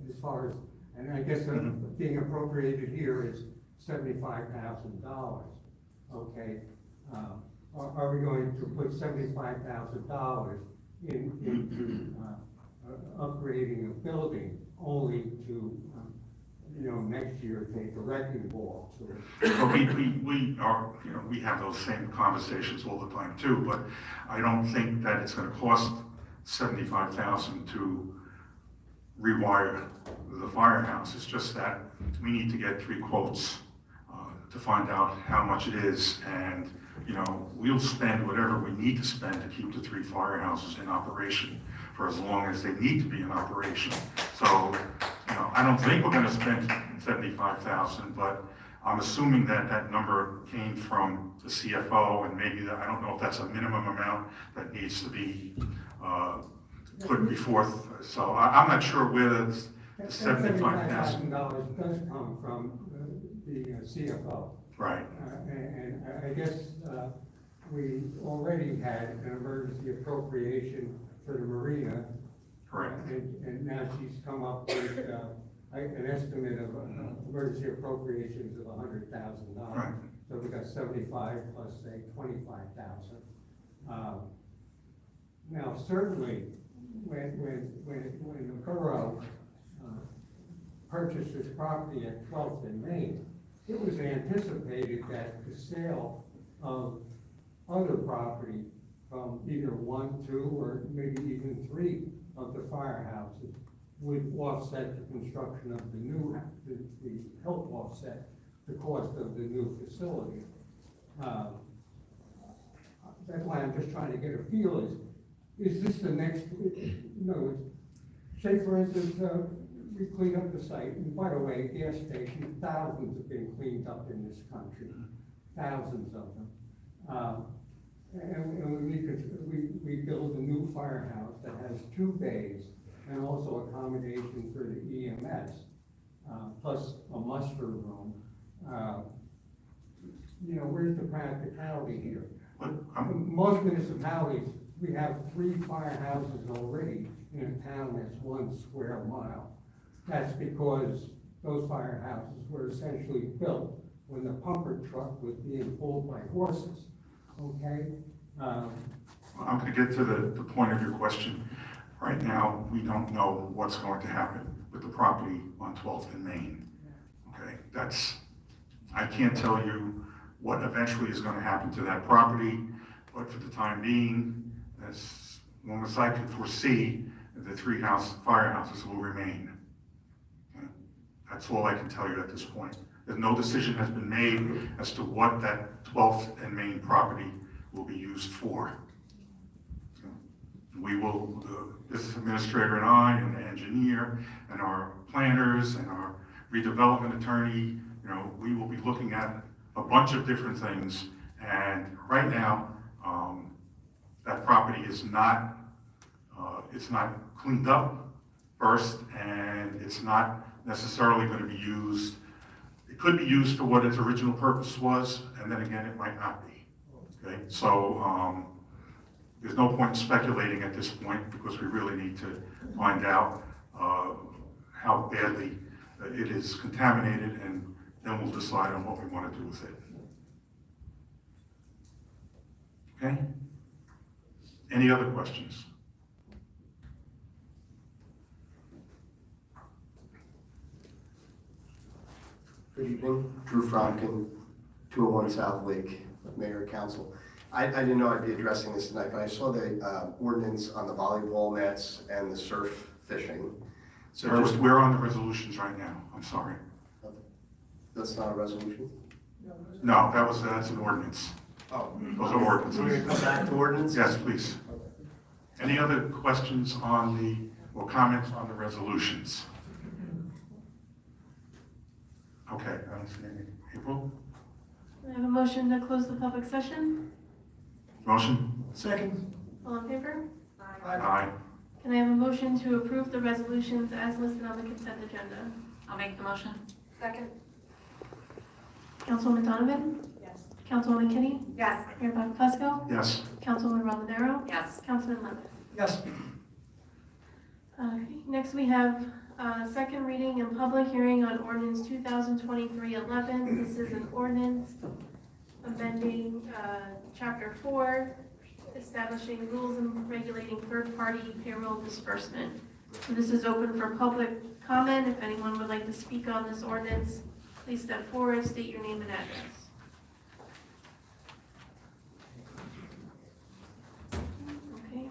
as far as, and I guess being appropriated here is $75,000. Okay, are we going to put $75,000 into upgrading a building only to, you know, next year take a wrecking ball? So Well, we are, you know, we have those same conversations all the time too, but I don't think that it's gonna cost $75,000 to rewire the firehouse. It's just that we need to get 3 quotes to find out how much it is, and, you know, we'll spend whatever we need to spend to keep the 3 firehouses in operation for as long as they need to be in operation. So, you know, I don't think we're gonna spend $75,000, but I'm assuming that that number came from the CFO, and maybe I don't know if that's a minimum amount that needs to be put before. So I'm not sure where the $75,000. does come from the CFO. Right. And I guess we already had an emergency appropriation for the marina. Correct. And now she's come up with an estimate of emergency appropriations of $100,000. Right. So we got 75 plus say 25,000. Now certainly when the borough purchased this property at 12th and Main, it was anticipated that the sale of other property from either 1, 2, or maybe even 3 of the firehouses would offset the construction of the new, the help offset the cost of the new facility. That's why I'm just trying to get a feel is this the next, say for instance, we clean up the site, and by the way, gas stations, thousands have been cleaned up in this country, thousands of them. And we build a new firehouse that has 2 bays and also accommodation for the EMS, plus a muster room. You know, where's the practicality here? Most municipalities, we have 3 firehouses already in a town that's 1 square mile. That's because those firehouses were essentially built when the pumper truck was being pulled by horses, okay? I'm going to get to the point of your question. Right now, we don't know what's going to happen with the property on 12th and Main. Okay, I can't tell you what eventually is going to happen to that property, but for the time being, as long as I can foresee, the three firehouses will remain. That's all I can tell you at this point. There's no decision has been made as to what that 12th and Main property will be used for. We will, this administrator and I, and the engineer, and our planners, and our redevelopment attorney, we will be looking at a bunch of different things. And right now, that property is not, it's not cleaned up first, and it's not necessarily going to be used. It could be used for what its original purpose was, and then again, it might not be. Okay, so there's no point in speculating at this point because we really need to find out how badly it is contaminated, and then we'll decide on what we want to do with it. Okay? Any other questions? Good evening, Drew Franken, 201 South Lake, Mayor Council. I didn't know I'd be addressing this tonight, but I saw the ordinance on the volleyball nets and the surf fishing. So We're on the resolutions right now, I'm sorry. That's not a resolution? No, that's an ordinance. Oh. Those are ordinances. So we're going to come back to ordinance? Yes, please. Any other questions or comments on the resolutions? Okay, I don't see any. April? I have a motion to close the public session. Motion? Second. All in favor? Aye. Can I have a motion to approve the resolutions as listed on the consent agenda? I'll make the motion. Second. Councilwoman Donovan? Yes. Councilwoman Kinney? Yes. Mayor Buckfusco? Yes. Councilwoman Rondero? Yes. Councilman Levis? Yes. Next we have second reading and public hearing on ordinance 2023-11. This is an ordinance amending chapter 4, establishing rules and regulating third-party payroll disbursement. So this is open for public comment. If anyone would like to speak on this ordinance, please step forward, state your name and address. Okay.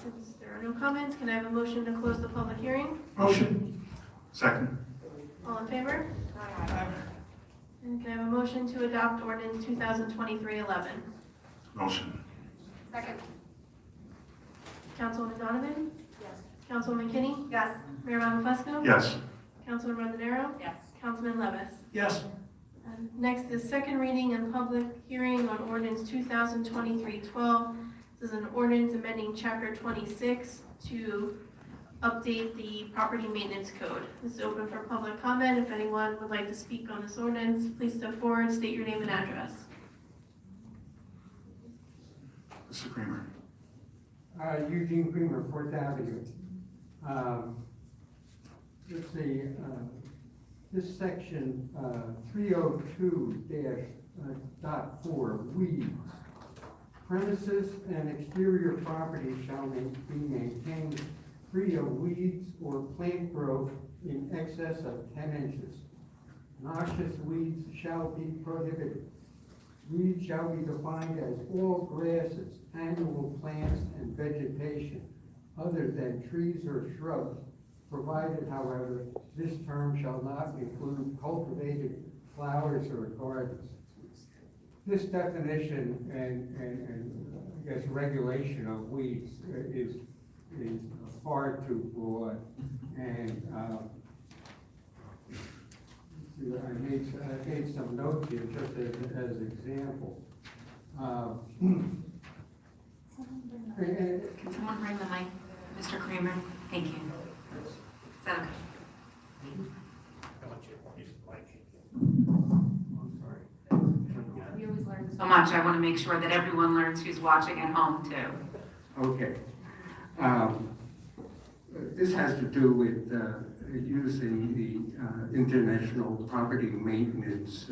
Since there are no comments, can I have a motion to close the public hearing? Motion. Second. All in favor? And can I have a motion to adopt ordinance 2023-11? Motion. Second. Councilwoman Donovan? Yes. Councilwoman Kinney? Yes. Mayor Buckfusco? Yes. Councilman Rondero? Yes. Councilman Levis? Yes. Next is second reading and public hearing on ordinance 2023-12. This is an ordinance amending chapter 26 to update the property maintenance code. This is open for public comment. If anyone would like to speak on this ordinance, please step forward, state your name and address. Mr. Creamer. Eugene Creamer, 4th Avenue. Let's see, this section 302-.4, weeds. Premises and exterior property shall be maintained free of weeds or plant growth in excess of 10 inches. Noxious weeds shall be prohibited. Weeds shall be defined as all grasses, annual plants, and vegetation other than trees or shrubs, provided, however, this term shall not include cultivated flowers or gardens. This definition and I guess regulation of weeds is far too broad, and I made some notes here just as example. Can someone bring the mic, Mr. Kramer? Thank you. Is that okay? We always learn so much. I want to make sure that everyone learns who's watching at home too. Okay. This has to do with using the International Property Maintenance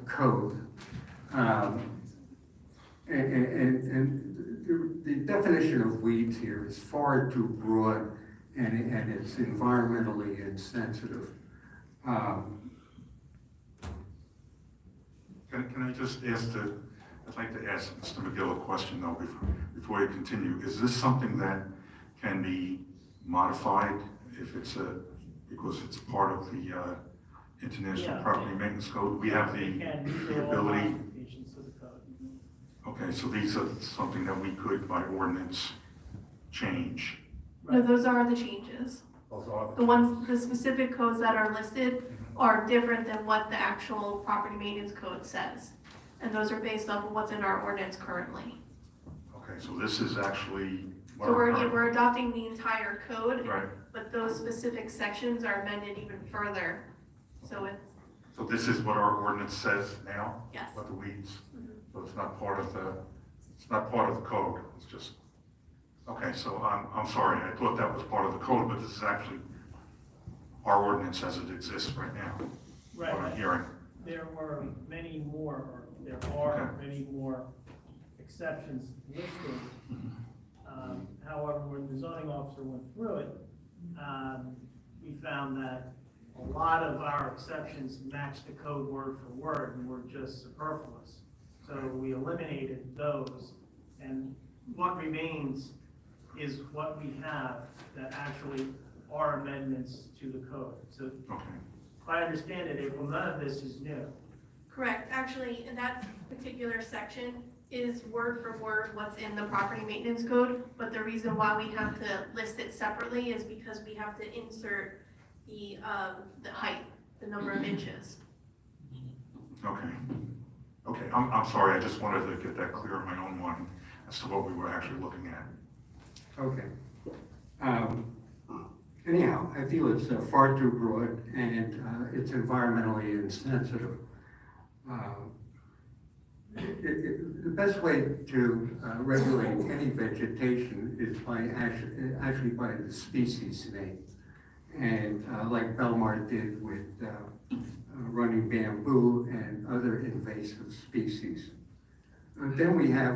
Code. And the definition of weeds here is far too broad, and it's environmentally insensitive. Can I just ask the I'd like to ask Mr. McGill a question though, before you continue. Is this something that can be modified if it's because it's part of the International Yeah. Property Maintenance Code? We have Again, these the are all ability. modifications to the code. Okay, so these are something that we could, by ordinance, change. No, those are the changes. Those are The specific codes that are listed are different than what the actual property maintenance code says. And those are based off of what's in our ordinance currently. Okay, so this is actually what So our current- we're adopting the entire code, Right. but those specific sections are amended even further. So it's, So this is what our ordinance says now? Yes. About the weeds? Mhm. So it's not part of the code, it's just, okay, so I'm sorry, I thought that was part of the code, but this is actually our ordinance as it exists right now. Right. What I'm hearing. There were many more, or there are Okay. many more exceptions listed. However, when the zoning officer went through it, we found that a lot of our exceptions matched the code word for word and were just superfluous. So we eliminated those, and what remains is what we have that actually are amendments to the code. So if I understand it, April, none of this is new. correct. Actually, in that particular section is word for word what's in the property maintenance code. But the reason why we have to list it separately is because we have to insert the height, the number of inches. Okay. Okay, I'm sorry, I just wanted to get that clear in my own mind as to what we were actually looking at. Okay. Anyhow, I feel it's far too broad and it's environmentally insensitive. The best way to regulate any vegetation is by actually by the species name. And like Belmar did with running bamboo and other invasive species. Then we have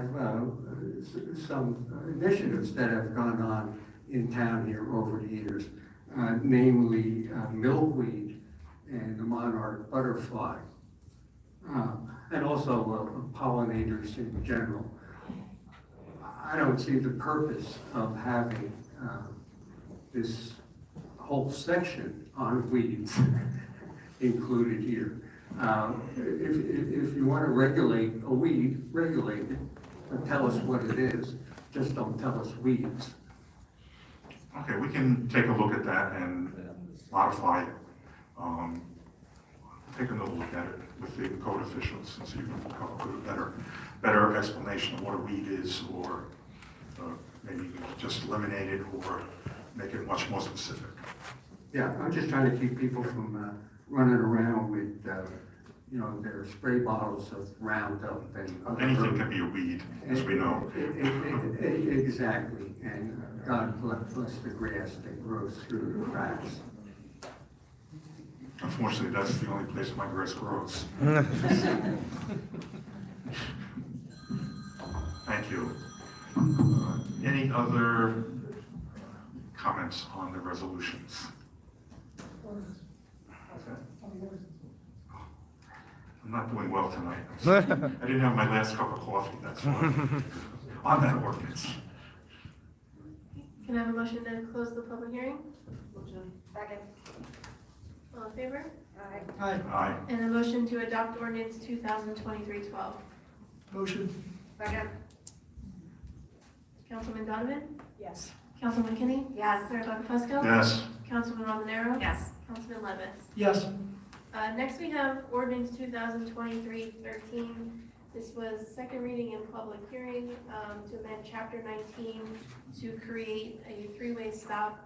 some initiatives that have gone on in town here over the years, namely milkweed and the monarch butterfly, and also pollinators in general. I don't see the purpose of having this whole section on weeds included here. If you want to regulate a weed, regulate it, but tell us what it is. Just don't tell us weeds. Okay, we can take a look at that and modify it. Take another look at it with the code officials and see if we can come up with a better explanation of what a weed is, or maybe just eliminate it or make it much more specific. Yeah, I'm just trying to keep people from running around with, their spray bottles of Roundup and Anything can be a weed, as we know. Exactly, and God bless the grass that grows through the cracks. Unfortunately, that's the only place my grass grows. Thank you. Any other comments on the resolutions? I'm not doing well tonight. I didn't have my last cup of coffee, that's why. On that ordinance. Can I have a motion to close the public hearing? Second. All in favor? Aye. Aye. And a motion to adopt ordinance 2023-12. Motion. Second. Councilman Donovan? Yes. Councilman Kinney? Yes. Mayor Buckfusco? Yes. Councilman Romanero? Yes. Councilman Levis? Yes. Next, we have ordinance 2023-13. This was second reading and public hearing to amend Chapter 19 to create a three-way stop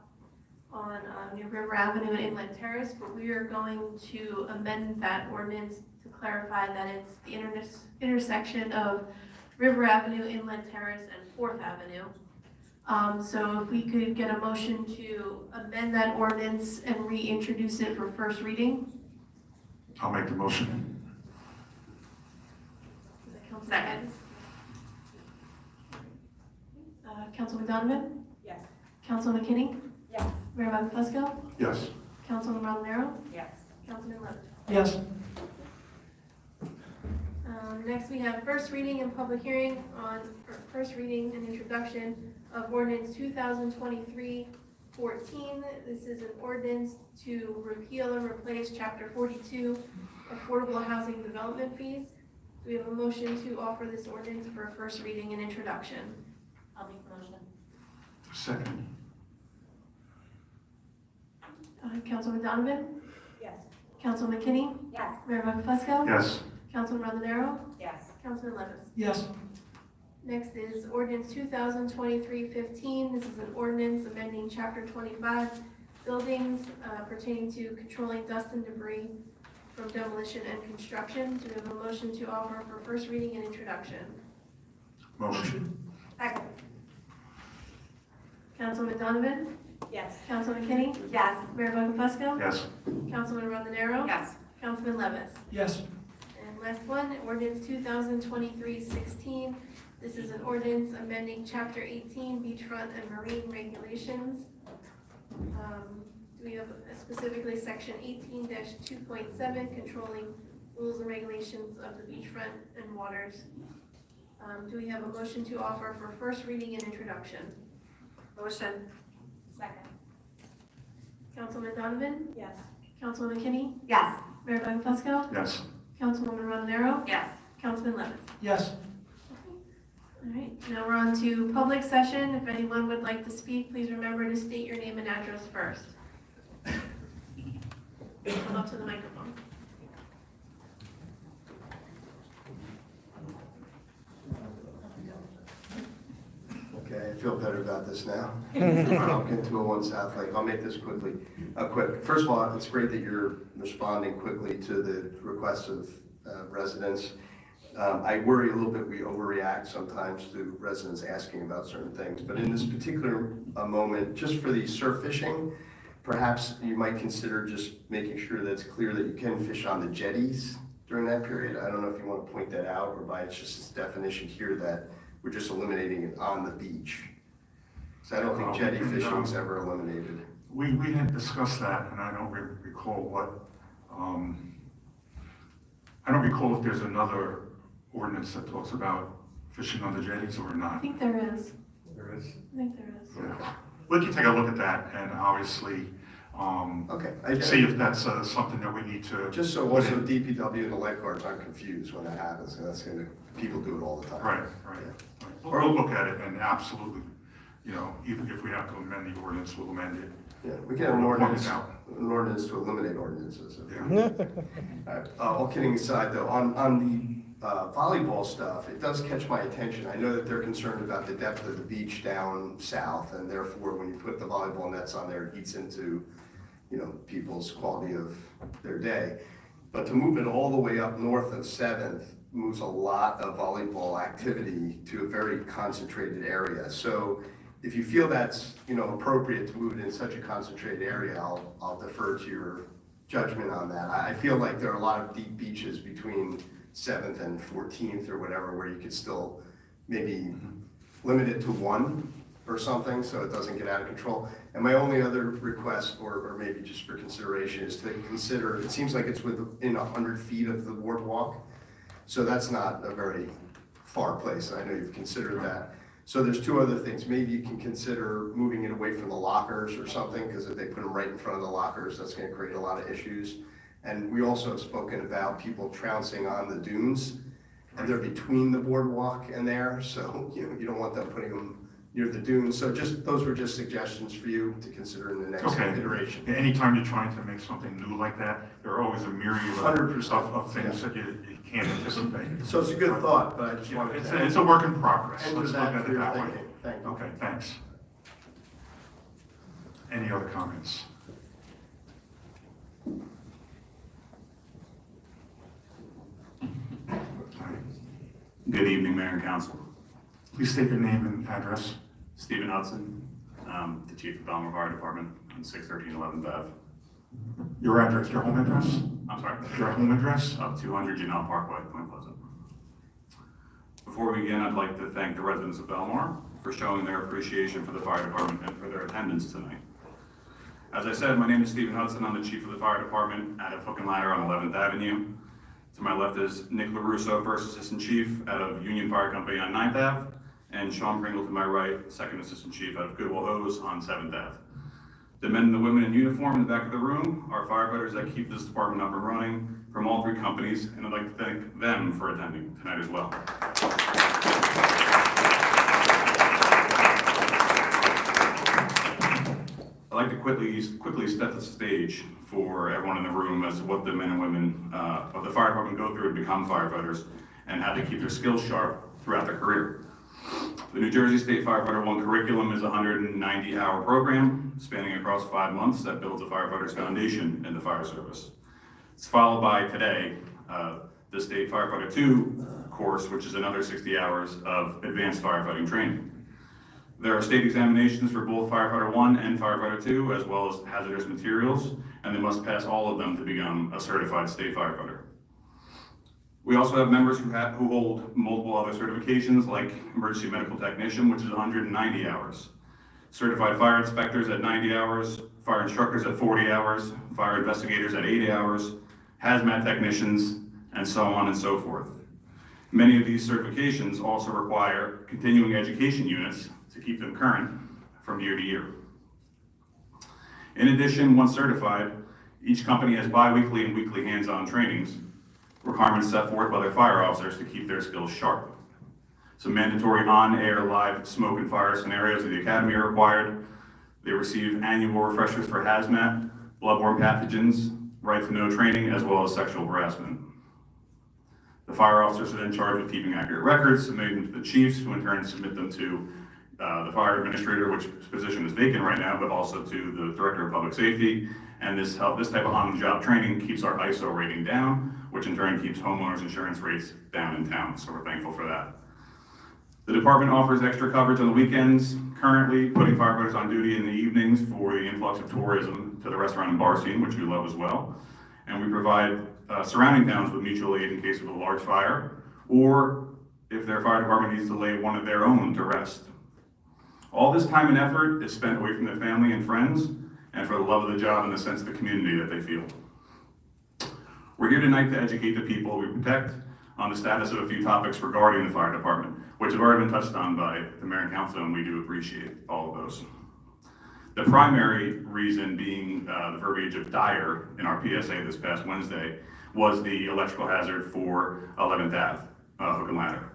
on New River Avenue and Inlet Terrace, but we are going to amend that ordinance to clarify that it's the intersection of River Avenue, Inlet Terrace, and 4th Avenue. So if we could get a motion to amend that ordinance and reintroduce it for first reading. I'll make the motion. Second. Councilman Donovan? Yes. Councilman Kinney? Yes. Mayor Buckfusco? Yes. Councilman Romanero? Yes. Councilman Levis? Yes. Next, we have first reading and public hearing on, or first reading and introduction of ordinance 2023-14. This is an ordinance to repeal and replace chapter 42, affordable housing development fees. Do we have a motion to offer this ordinance for a first reading and introduction? I'll make the motion. Second. Councilman Donovan? Yes. Councilman McKinney? Yes. Mayor Buckafusco? Yes. Councilman Rondonero? Yes. Councilman Levis? Yes. Next is ordinance 2023-15. This is an ordinance amending chapter 25, buildings pertaining to controlling dust and debris from demolition and construction. Do we have a motion to offer for first reading and introduction? Motion. Second. Councilman Donovan? Yes. Councilman McKinney? Yes. Mayor Buckafusco? Yes. Councilman Rondonero? Yes. Councilman Levis? Yes. And last one, ordinance 2023-16. This is an ordinance amending chapter 18, beachfront and marine regulations. We have specifically section 18-2.7, controlling rules and regulations of the beachfront and waters. Do we have a motion to offer for first reading and introduction? Motion. Second. Councilman Donovan? Yes. Councilman McKinney? Yes. Mayor Buckafusco? Yes. Councilwoman Rondonero? Yes. Councilman Levis? Yes. All right, now we're on to public session. If anyone would like to speak, please remember to state your name and address first. Come up to the microphone. Okay, I feel better about this now. Falcon 201 South Lake. I'll make this quick. First of all, it's great that you're responding quickly to the requests of residents. I worry a little bit we overreact sometimes to residents asking about certain things, but in this particular moment, just for the surf fishing, perhaps you might consider just making sure that it's clear that you can fish on the jetties during that period. I don't know if you want to point that out, or by it's just this definition here that we're just eliminating it on the beach. So I don't think jetty fishing is ever eliminated. We had discussed that, and I don't recall what, I don't recall if there's another ordinance that talks about fishing on the jetties or I not. think there is. There is? I think there is. Yeah. We can take a look at that and obviously, Okay. see if that's something that we need to. Just so also DPW and the lifeguards aren't confused when that happens, and that's gonna, people do it all the time. Right. We'll look at it and absolutely, even if we have to amend the ordinance, we'll amend it. Yeah, we can have an ordinance to eliminate ordinances. All kidding aside though, on the volleyball stuff, it does catch my attention. I know that they're concerned about the depth of the beach down south, and therefore when you put the volleyball nets on there, it eats into, people's quality of their day. But to move it all the way up north of 7th moves a lot of volleyball activity to a very concentrated area. So if you feel that's, appropriate to move it in such a concentrated area, I'll defer to your judgment on that. I feel like there are a lot of deep beaches between 7th and 14th or whatever, where you could still maybe limit it to one or something, so it doesn't get out of control. And my only other request, or maybe just for consideration, is to consider, it seems like it's within 100 feet of the boardwalk, so that's not a very far place. I know you've considered that. So there's two other things. Maybe you can consider moving it away from the lockers or something, because if they put them right in front of the lockers, that's going to create a lot of issues. And we also have spoken about people trouncing on the dunes, and they're between the boardwalk and there, so you don't want them putting them near the dunes. So those were just suggestions for you to consider in the next iteration. Anytime you're trying to make something new like that, there are always a myriad of things that you can't anticipate. So it's a good thought, but I just wanted to... It's a work in progress. Enter Let's look that at for it your that way. thinking. Thank you. Okay, thanks. Any other comments? Good evening, Mayor and Council. Please state your name and address. Stephen Hudson, the Chief of Belmar Fire Department on 613 11th Ave. Your address, your home address? I'm sorry? Your home address? 200 Janelle Parkway, Point Pleasant. Before we begin, I'd like to thank the residents of Belmar for showing their appreciation for the fire department and for their attendance tonight. As I said, my name is Stephen Hudson. I'm the Chief of the Fire Department out of Hook and Ladder on 11th Avenue. To my left is Nick LaRusso, First Assistant Chief out of Union Fire Company on 9th Ave, and Sean Pringle to my right, Second Assistant Chief out of Goodwill Hose on 7th Ave. The men and the women in uniform in the back of the room are firefighters that keep this department up and running from all three companies, and I'd like to thank them for attending tonight as well. I'd like to quickly set the stage for everyone in the room as to what the men and women of the fire department go through to become firefighters and how to keep their skills sharp throughout their career. The New Jersey State Firefighter 1 curriculum is a 190-hour program spanning across 5 months that builds a firefighter's foundation in the fire service. It's followed by today, the State Firefighter 2 course, which is another 60 hours of advanced firefighting training. There are state examinations for both Firefighter 1 and Firefighter 2, as well as hazardous materials, and they must pass all of them to become a certified state firefighter. We also have members who hold multiple other certifications, like Emergency Medical Technician, which is 190 hours. Certified Fire Inspectors at 90 hours, Fire Instructors at 40 hours, Fire Investigators at 80 hours, Hazmat Technicians, and so on and so forth. Many of these certifications also require continuing education units to keep them current from year to year. In addition, once certified, each company has bi-weekly and weekly hands-on trainings, requirements set forth by their fire officers to keep their skills sharp. Some mandatory on-air live smoke and fire scenarios at the academy are required. They receive annual refreshers for hazmat, bloodborne pathogens, right to know training, as well as sexual harassment. The fire officers are then charged with keeping accurate records, submitting them to the chiefs, who in turn submit them to the fire administrator, which position is vacant right now, but also to the director of public safety. And this type of on-the-job training keeps our ISO rating down, which in turn keeps homeowners insurance rates down in town. So we're thankful for that. The department offers extra coverage on the weekends, currently putting firefighters on duty in the evenings for the influx of tourism to the restaurant and bar scene, which we love as well. And we provide surrounding towns with mutual aid in case of a large fire, or if their fire department needs to lay one of their own to rest. All this time and effort is spent away from their family and friends, and for the love of the job and the sense of the community that they feel. We're here tonight to educate the people we protect on the status of a few topics regarding the fire department, which have already been touched on by the mayor and council, and we do appreciate all of those. The primary reason being the verbiage of dire in our PSA this past Wednesday was the electrical hazard for 11th Ave, hook and ladder.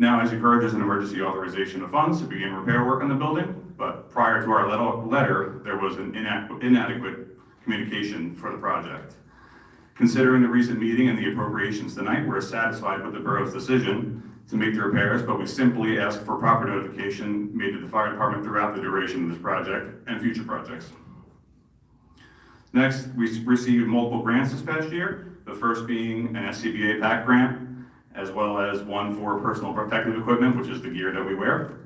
Now, as you've heard, there's an emergency authorization of funds to begin repair work on the building, but prior to our letter, there was an inadequate communication for the project. Considering the recent meeting and the appropriations tonight, we're satisfied with the borough's decision to make the repairs, but we simply ask for proper notification made to the fire department throughout the duration of this project and future projects. Next, we received multiple grants this past year, the first being an SCBA PAC grant, as well as one for personal protective equipment, which is the gear that we wear.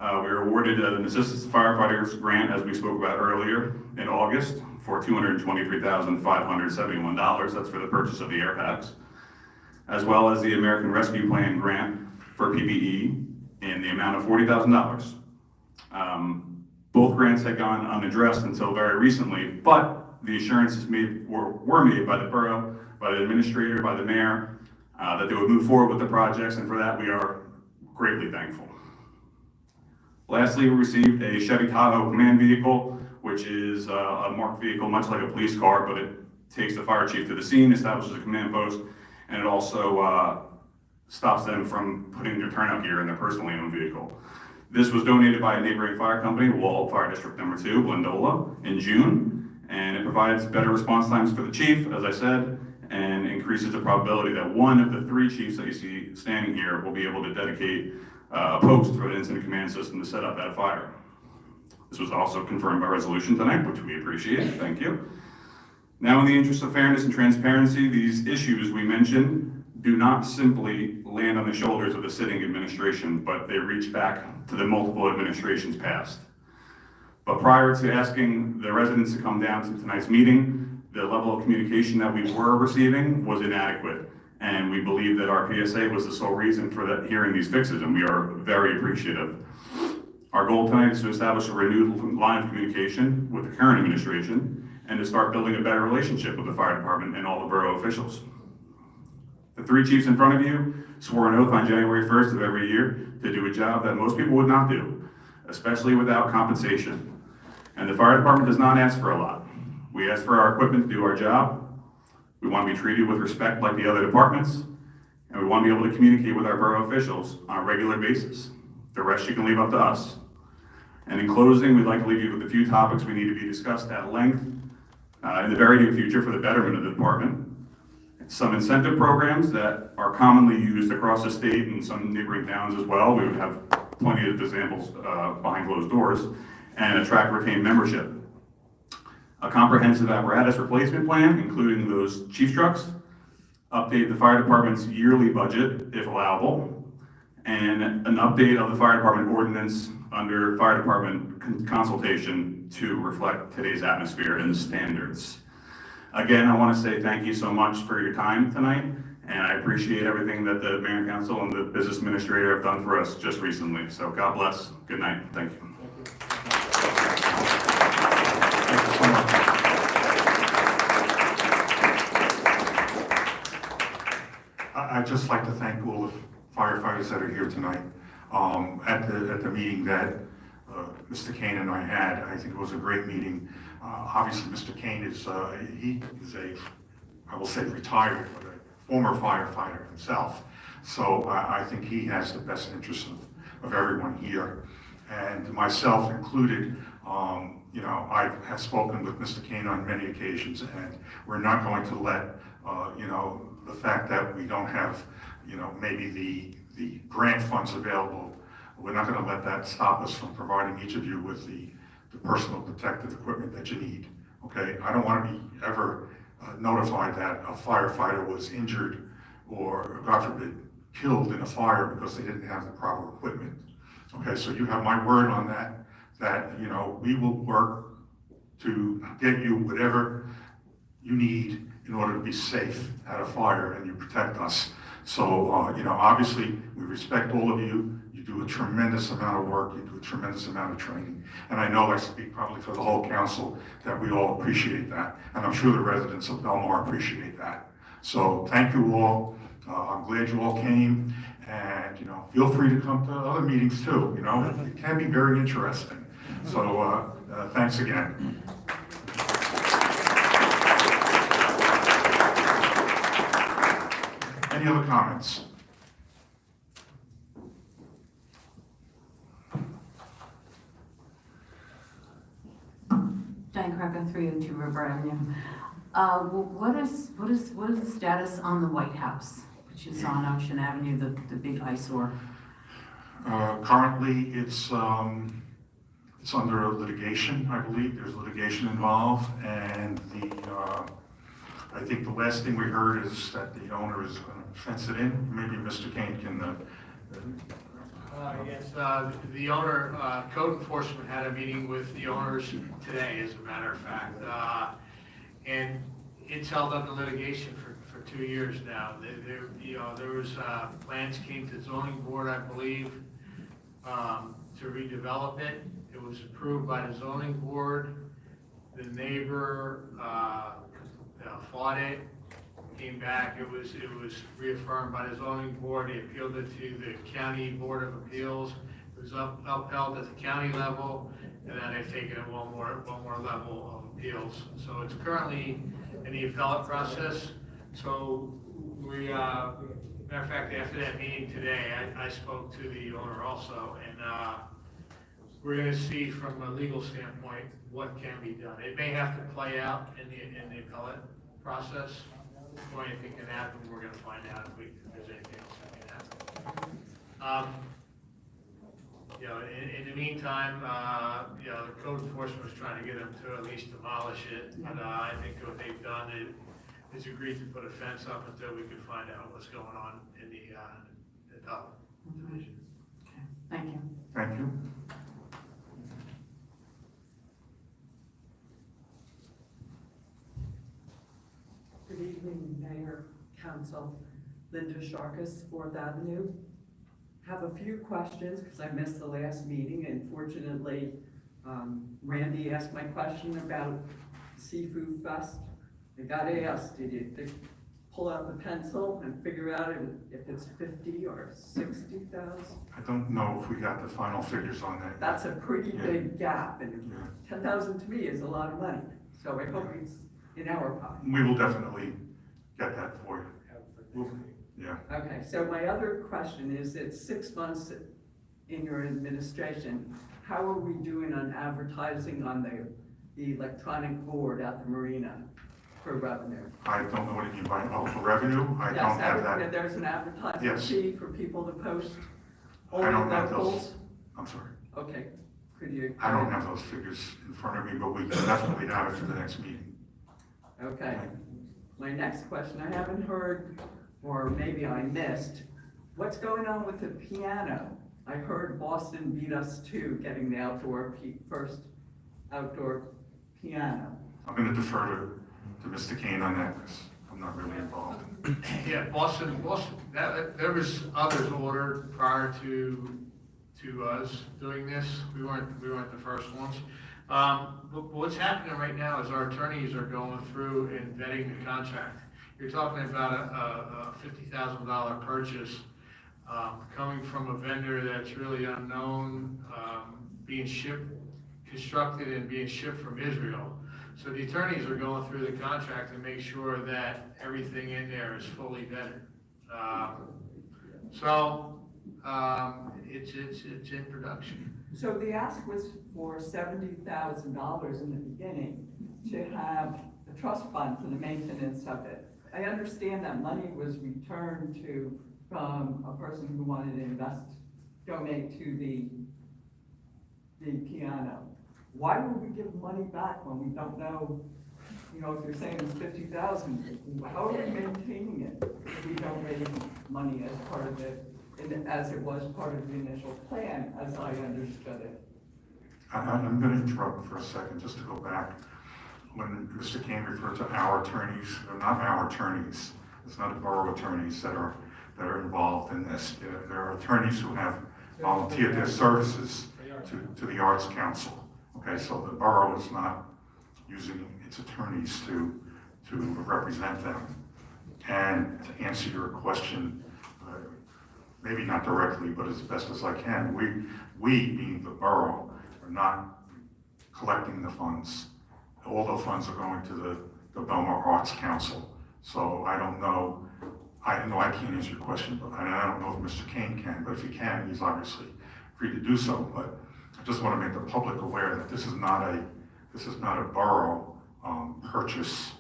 We were awarded an Assistance to Firefighters grant, as we spoke about earlier, in August for $223,571. That's for the purchase of the air packs, as well as the American Rescue Plan grant for PPE in the amount of $40,000. Both grants had gone unaddressed until very recently, but the assurances were made by the borough, by the administrator, by the mayor, that they would move forward with the projects, and for that we are greatly thankful. Lastly, we received a Chevy Tahoe command vehicle, which is a marked vehicle much like a police car, but it takes the fire chief to the scene, establishes a command post, and it also stops them from putting their turnout gear in their personally owned vehicle. This was donated by a neighboring fire company, Wall Fire District Number 2, Glendola, in June, and it provides better response times for the chief, as I said, and increases the probability that one of the 3 chiefs that you see standing here will be able to dedicate a post for the incident command system to set up at a fire. This was also confirmed by resolution tonight, which we appreciate. Thank you. Now, in the interest of fairness and transparency, these issues we mentioned do not simply land on the shoulders of the sitting administration, but they reach back to the multiple administrations past. But prior to asking the residents to come down to tonight's meeting, the level of communication that we were receiving was inadequate. And we believe that our PSA was the sole reason for hearing these fixes, and we are very appreciative. Our goal tonight is to establish a renewed line of communication with the current administration and to start building a better relationship with the fire department and all the borough officials. The three chiefs in front of you swore an oath on January 1st of every year to do a job that most people would not do, especially without compensation. And the fire department does not ask for a lot. We ask for our equipment to do our job. We want to be treated with respect like the other departments, and we want to be able to communicate with our borough officials on a regular basis. The rest you can leave up to us. And in closing, we'd like to leave you with a few topics we need to be discussed at length in the very near future for the betterment of the department. Some incentive programs that are commonly used across the state and some neighboring towns as well. We would have plenty of examples behind closed doors. And attract retain membership. A comprehensive apparatus replacement plan, including those chief trucks. Update the fire department's yearly budget, if allowable. And an update of the fire department ordinance under fire department consultation to reflect today's atmosphere and standards. Again, I want to say thank you so much for your time tonight, and I appreciate everything that the mayor and council and the business administrator have done for us just recently. So God bless. Good night. Thank you. I'd just like to thank all the firefighters that are here tonight. At the meeting that Mr. Kane and I had, I think it was a great meeting. Obviously, Mr. Kane is he is I will say retired, but a former firefighter himself. So I think he has the best interest of everyone here, and myself included. You know, I have spoken with Mr. Kane on many occasions, and we're not going to let you know, the fact that we don't have, you know, maybe the grant funds available, we're not going to let that stop us from providing each of you with the personal protective equipment that you need, okay? I don't want to be ever notified that a firefighter was injured or, God forbid, killed in a fire because they didn't have the proper equipment, okay? So you have my word on that, you know, we will work to get you whatever you need in order to be safe at a fire and you protect us. So, you know, obviously we respect all of you. You do a tremendous amount of work. You do a tremendous amount of training. And I know I speak probably for the whole council that we all appreciate that. And I'm sure the residents of Belmar appreciate that. So thank you all. I'm glad you all came. And, you know, feel free to come to other meetings too. You know, it can be very interesting. So thanks again. Any other comments? Diane Kreca, 302 River Avenue. What is the status on the White House, which is on Ocean Avenue, the big eyesore? Currently, it's under litigation, I believe. There's litigation involved, and I think the last thing we heard is that the owner is going to fence it in. Maybe Mr. Kane can. Yes, the owner, code enforcement had a meeting with the owners today, as a matter of fact. And it's held up in litigation for 2 years now. There was plans came to zoning board, I believe, to redevelop it. It was approved by the zoning board. The neighbor fought it, came back. It was reaffirmed by the zoning board. They appealed it to the county board of appeals. It was upheld at the county level, and then they've taken it one more level of appeals. So it's currently in the appellate process. So we, matter of fact, after that meeting today, I spoke to the owner also, and we're going to see from a legal standpoint what can be done. It may have to play out in the appellate process. Before anything can happen, we're going to find out if there's anything else that can happen. You know, in the meantime, you know, the code enforcement was trying to get them to at least demolish it. And I think what they've done is agreed to put a fence up until we can find out what's going on in the division. Okay, thank you. Thank you. Good evening, Mayor, Council. Linda Sharkus, 4th Avenue. Have a few questions because I missed the last meeting, and fortunately, Randy asked my question about Seafood Fest. I got asked, did the pull out the pencil and figure out if it's 50 or 60,000? I don't know if we got the final figures on that. That's a pretty Yeah. big gap, and Yeah. 10,000 to me is a lot of money. So I hope it's in our pocket. We will definitely get that for you. Yeah. Okay, so my other question is, it's 6 months in your administration. How are we doing on advertising on the electronic board at the marina for revenue? I don't know what you mean by, for revenue, I Yes, don't have that. There's an advertising Yes. fee for people to post I only don't have locals? those, I'm sorry. Okay, could you? I don't have those figures in front of me, but we can definitely have it for the next meeting. Okay. My next question, I haven't heard, or maybe I missed, what's going on with the piano? I heard Boston beat us to getting the first outdoor piano. I'm gonna defer to Mr. Kane on that, because I'm not really involved. Yeah, Boston, there was others ordered prior to us doing this. We weren't the first ones. But what's happening right now is our attorneys are going through and vetting the contract. You're talking about a $50,000 purchase, coming from a vendor that's really unknown, being constructed and being shipped from Israel. So the attorneys are going through the contract to make sure that everything in there is fully vetted. It's in production. So the ask was for $70,000 in the beginning to have a trust fund for the maintenance of it. I understand that money was returned from a person who wanted to donate to the piano. Why would we give money back when we don't know, if you're saying it's 50,000, how are we maintaining it if we don't raise money as part of it, as it was part of the initial plan, as I understood it? I'm gonna interrupt for a second, just to go back. When Mr. Kane referred to our attorneys, they're not our attorneys. It's not the borough attorneys that are involved in this. There are attorneys who have volunteered their services to the Arts Council. Okay, so the borough is not using its attorneys to represent them. And to answer your question, maybe not directly, but as best as I can, we being the borough, are not collecting the funds. All the funds are going to the Belmar Arts Council. So I don't know, I can't answer your question, but I don't know if Mr. Kane can, but if he can, he's obviously free to do so. But I just want to make the public aware that this is not a borough purchase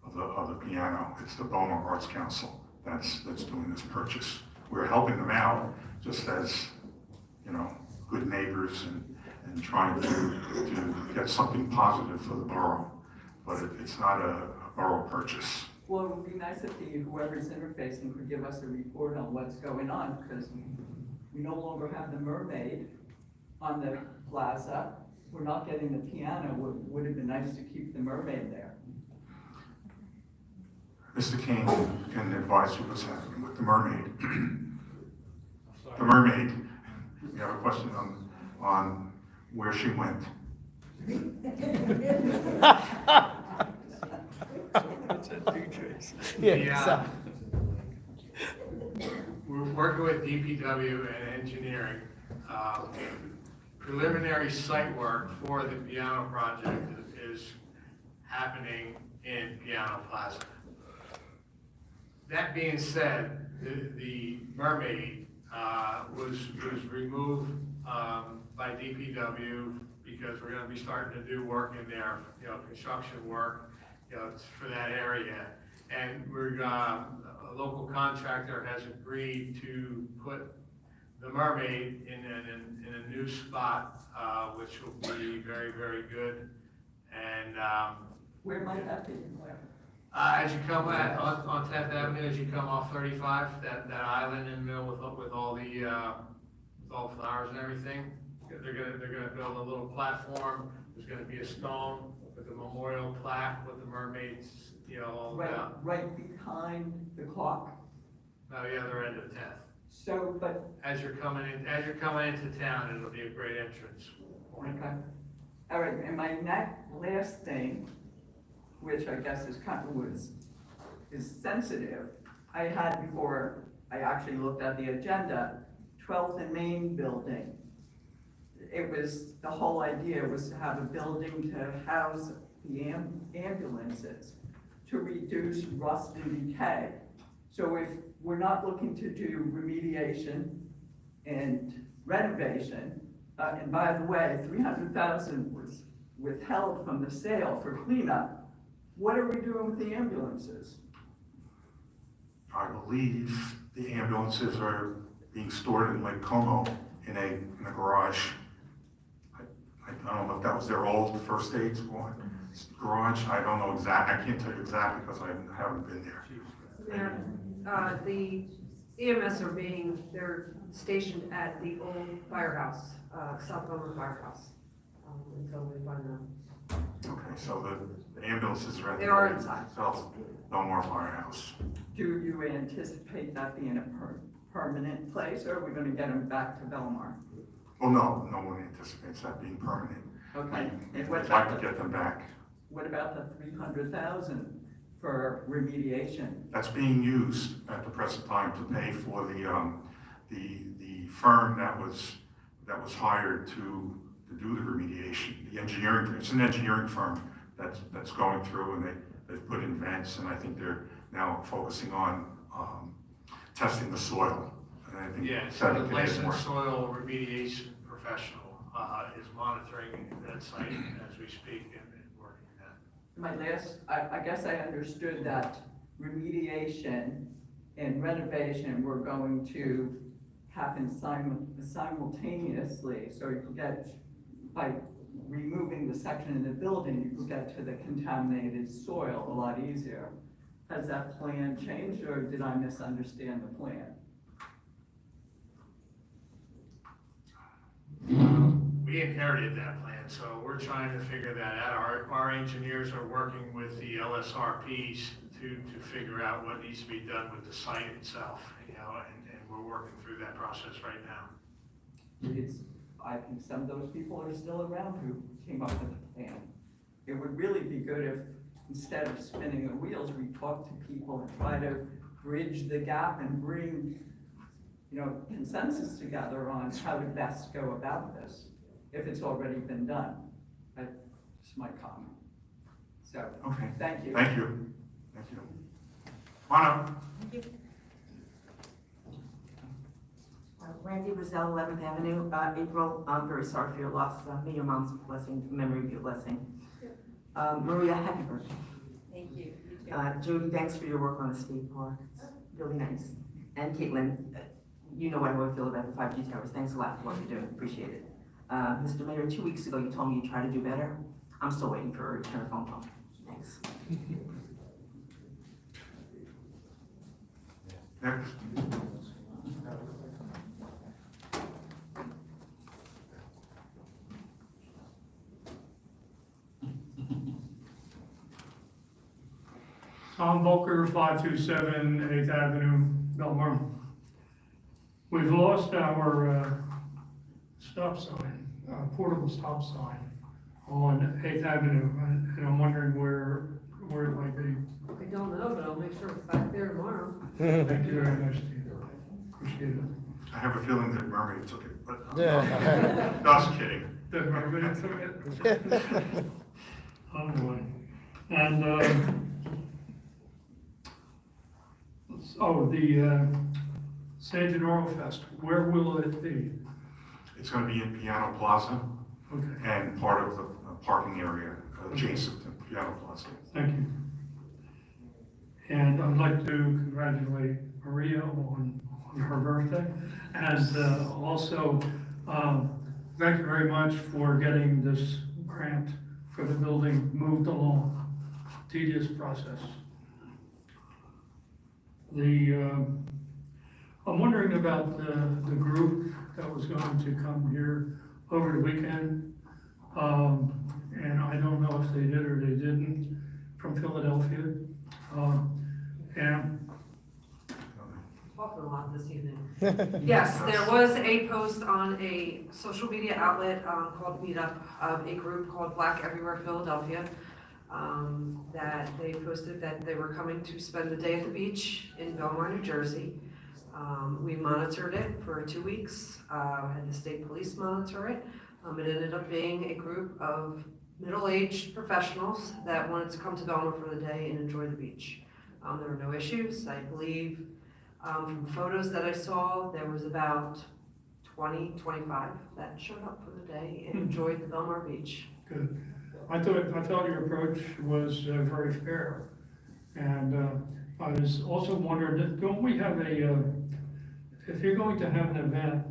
of the piano. It's the Belmar Arts Council that's doing this purchase. We're helping them out just as, good neighbors and trying to get something positive for the borough. But it's not a borough purchase. Well, it would be nice if whoever's interfacing could give us a report on what's going on, because we no longer have the mermaid on the plaza. We're not getting the piano. Would have been nice to keep the mermaid there. Mr. Kane can advise you what's happening with the mermaid. The mermaid, we have a question on where she went. Yeah. We're working with DPW and engineering. Preliminary site work for the piano project is happening in Piano Plaza. That being said, the mermaid was removed by DPW because we're gonna be starting to do work in there, construction work, for that area. And a local contractor has agreed to put the mermaid in a new spot, which will be very, very good. And Where might that be? as you come on 10th Avenue, as you come off 35, that island in the middle with all the flowers and everything, they're gonna build a little platform. There's gonna be a stone with a memorial plaque with the mermaids, all about. Right behind the clock. No, the other end of 10th. So, but. As you're coming into town, it'll be a great entrance point. Okay. All right, and my last thing, which I guess is kind of was is sensitive. I had before, I actually looked at the agenda, 12th and Main building. It was, the whole idea was to have a building to house the ambulances, to reduce rust and decay. So if we're not looking to do remediation and renovation, and by the way, $300,000 was withheld from the sale for cleanup, what are we doing with the ambulances? I believe the ambulances are being stored in Lake Como in a garage. I don't know if that was their old first aid garage. I don't know I can't tell you exactly because I haven't been there. The EMS they're stationed at the old firehouse, South Belmar Firehouse, until we find them. Okay, so the ambulances are at They the are old inside. South Belmar Firehouse. Do you anticipate that being a permanent place, or are we gonna get them back to Belmar? Well, no one anticipates that being permanent. Okay, and We'd like to get them back. what about the 300,000 for remediation? That's being used at the present time to pay for the firm that was hired to do the remediation, the engineering. It's an engineering firm that's going through, and they've put in vents, and I think they're now focusing on testing the soil. And I think Yeah, so so the licensed soil remediation professional is monitoring that site as we speak and working that. My last, I guess I understood that remediation and renovation were going to happen simultaneously, so you could get, by removing the section in the building, you could get to the contaminated soil a lot easier. Has that plan changed, or did I misunderstand the plan? We inherited that plan, so we're trying to figure that out. Our engineers are working with the LSRPs to figure out what needs to be done with the site itself, and we're working through that process right now. I think some of those people are still around who came up with the plan. It would really be good if, instead of spinning the wheels, we talk to people and try to bridge the gap and bring, consensus together on how to best go about this, if it's already been done. That's my comment. So, Okay. Thank you. Thank you. Thank you. Come on up. Randy Roselle, 11th Avenue. April, I'm very sorry for your loss. May your mom's blessing, memory be a blessing. Maria, happy birthday. Thank you. Jody, thanks for your work on the skate park. It's really nice. And Caitlin, you know how I feel about the 5G towers. Thanks a lot for what you're doing. Appreciate it. Mr. Mayor, 2 weeks ago, you told me you try to do better. I'm still waiting for a return phone call. Thanks. Next. Tom Volker, 527 8th Avenue, Belmar. We've lost our stop sign, portable stop sign on 8th Avenue, and I'm wondering where it might be. I don't know, but I'll make sure it's back there tomorrow. Thank you very much, Steve. Appreciate it. I have a feeling that Mermaid took it, but just kidding. That Mermaid took it? Oh, boy. And, the San Gennaro Fest, where will it be? It's going to be in Piano Plaza. Okay. And part of the parking area adjacent to Piano Plaza. Thank you. And I'd like to congratulate Maria on her birthday. And also, thank you very much for getting this grant for the building moved along. Tedious process. I'm wondering about the group that was going to come here over the weekend. And I don't know if they did or they didn't, from Philadelphia. And Talking a lot this evening. Yes, there was a post on a social media outlet called Meetup of a group called Black Everywhere Philadelphia. that they posted that they were coming to spend the day at the beach in Belmar, New Jersey. We monitored it for 2 weeks, had the state police monitor it. It ended up being a group of middle-aged professionals that wanted to come to Belmar for the day and enjoy the beach. There were no issues. I believe from photos that I saw, there was about 20, 25 that showed up for the day and enjoyed the Belmar Beach. Good. I thought your approach was very fair. And I was also wondering, don't we have if you're going to have an event,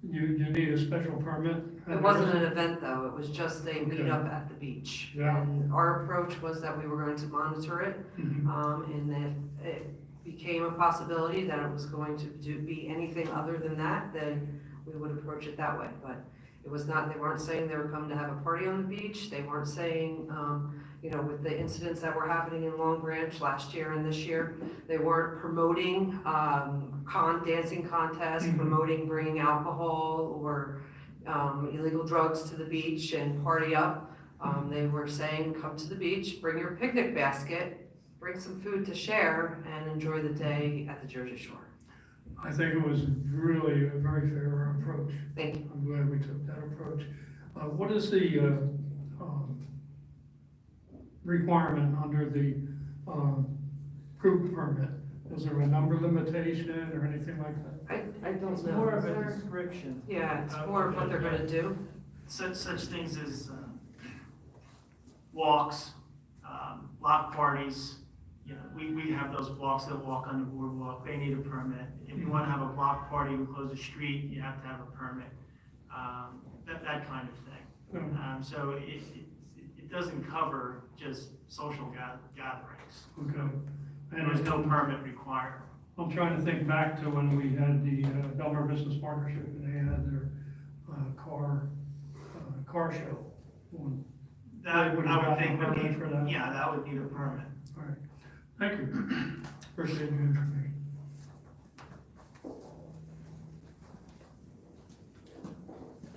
you need a special permit? It wasn't an event though, it was just a meetup at the beach. Yeah. And our approach was that we were going to monitor it, and if it became a possibility that it was going to be anything other than that, then we would approach it that way. But it was not, they weren't saying they were coming to have a party on the beach, they weren't saying, you know, with the incidents that were happening in Long Branch last year and this year, they weren't promoting dancing contests, promoting bringing alcohol or illegal drugs to the beach and party up. They were saying, come to the beach, bring your picnic basket, bring some food to share, and enjoy the day at the Jersey Shore. I think it was really a very fair approach. Thank you. I'm glad we took that approach. What is the requirement under the group permit? Is there a number limitation or anything like that? I don't It's know. more of Is a there- description. Yeah, it's more of what they're gonna do. Such things as walks, block parties. You know, we have those blocks that walk on the boardwalk, they need a permit. If you wanna have a block party and close a street, you have to have a permit. That kind of thing. So it doesn't cover just social gatherings. Okay. There's no permit required. I'm trying to think back to when we had the Belmar Business Partnership and they had their car show. That, Would I have would gotten think, a permit for that? yeah, that would need a permit. All right. Thank you. Appreciate your information.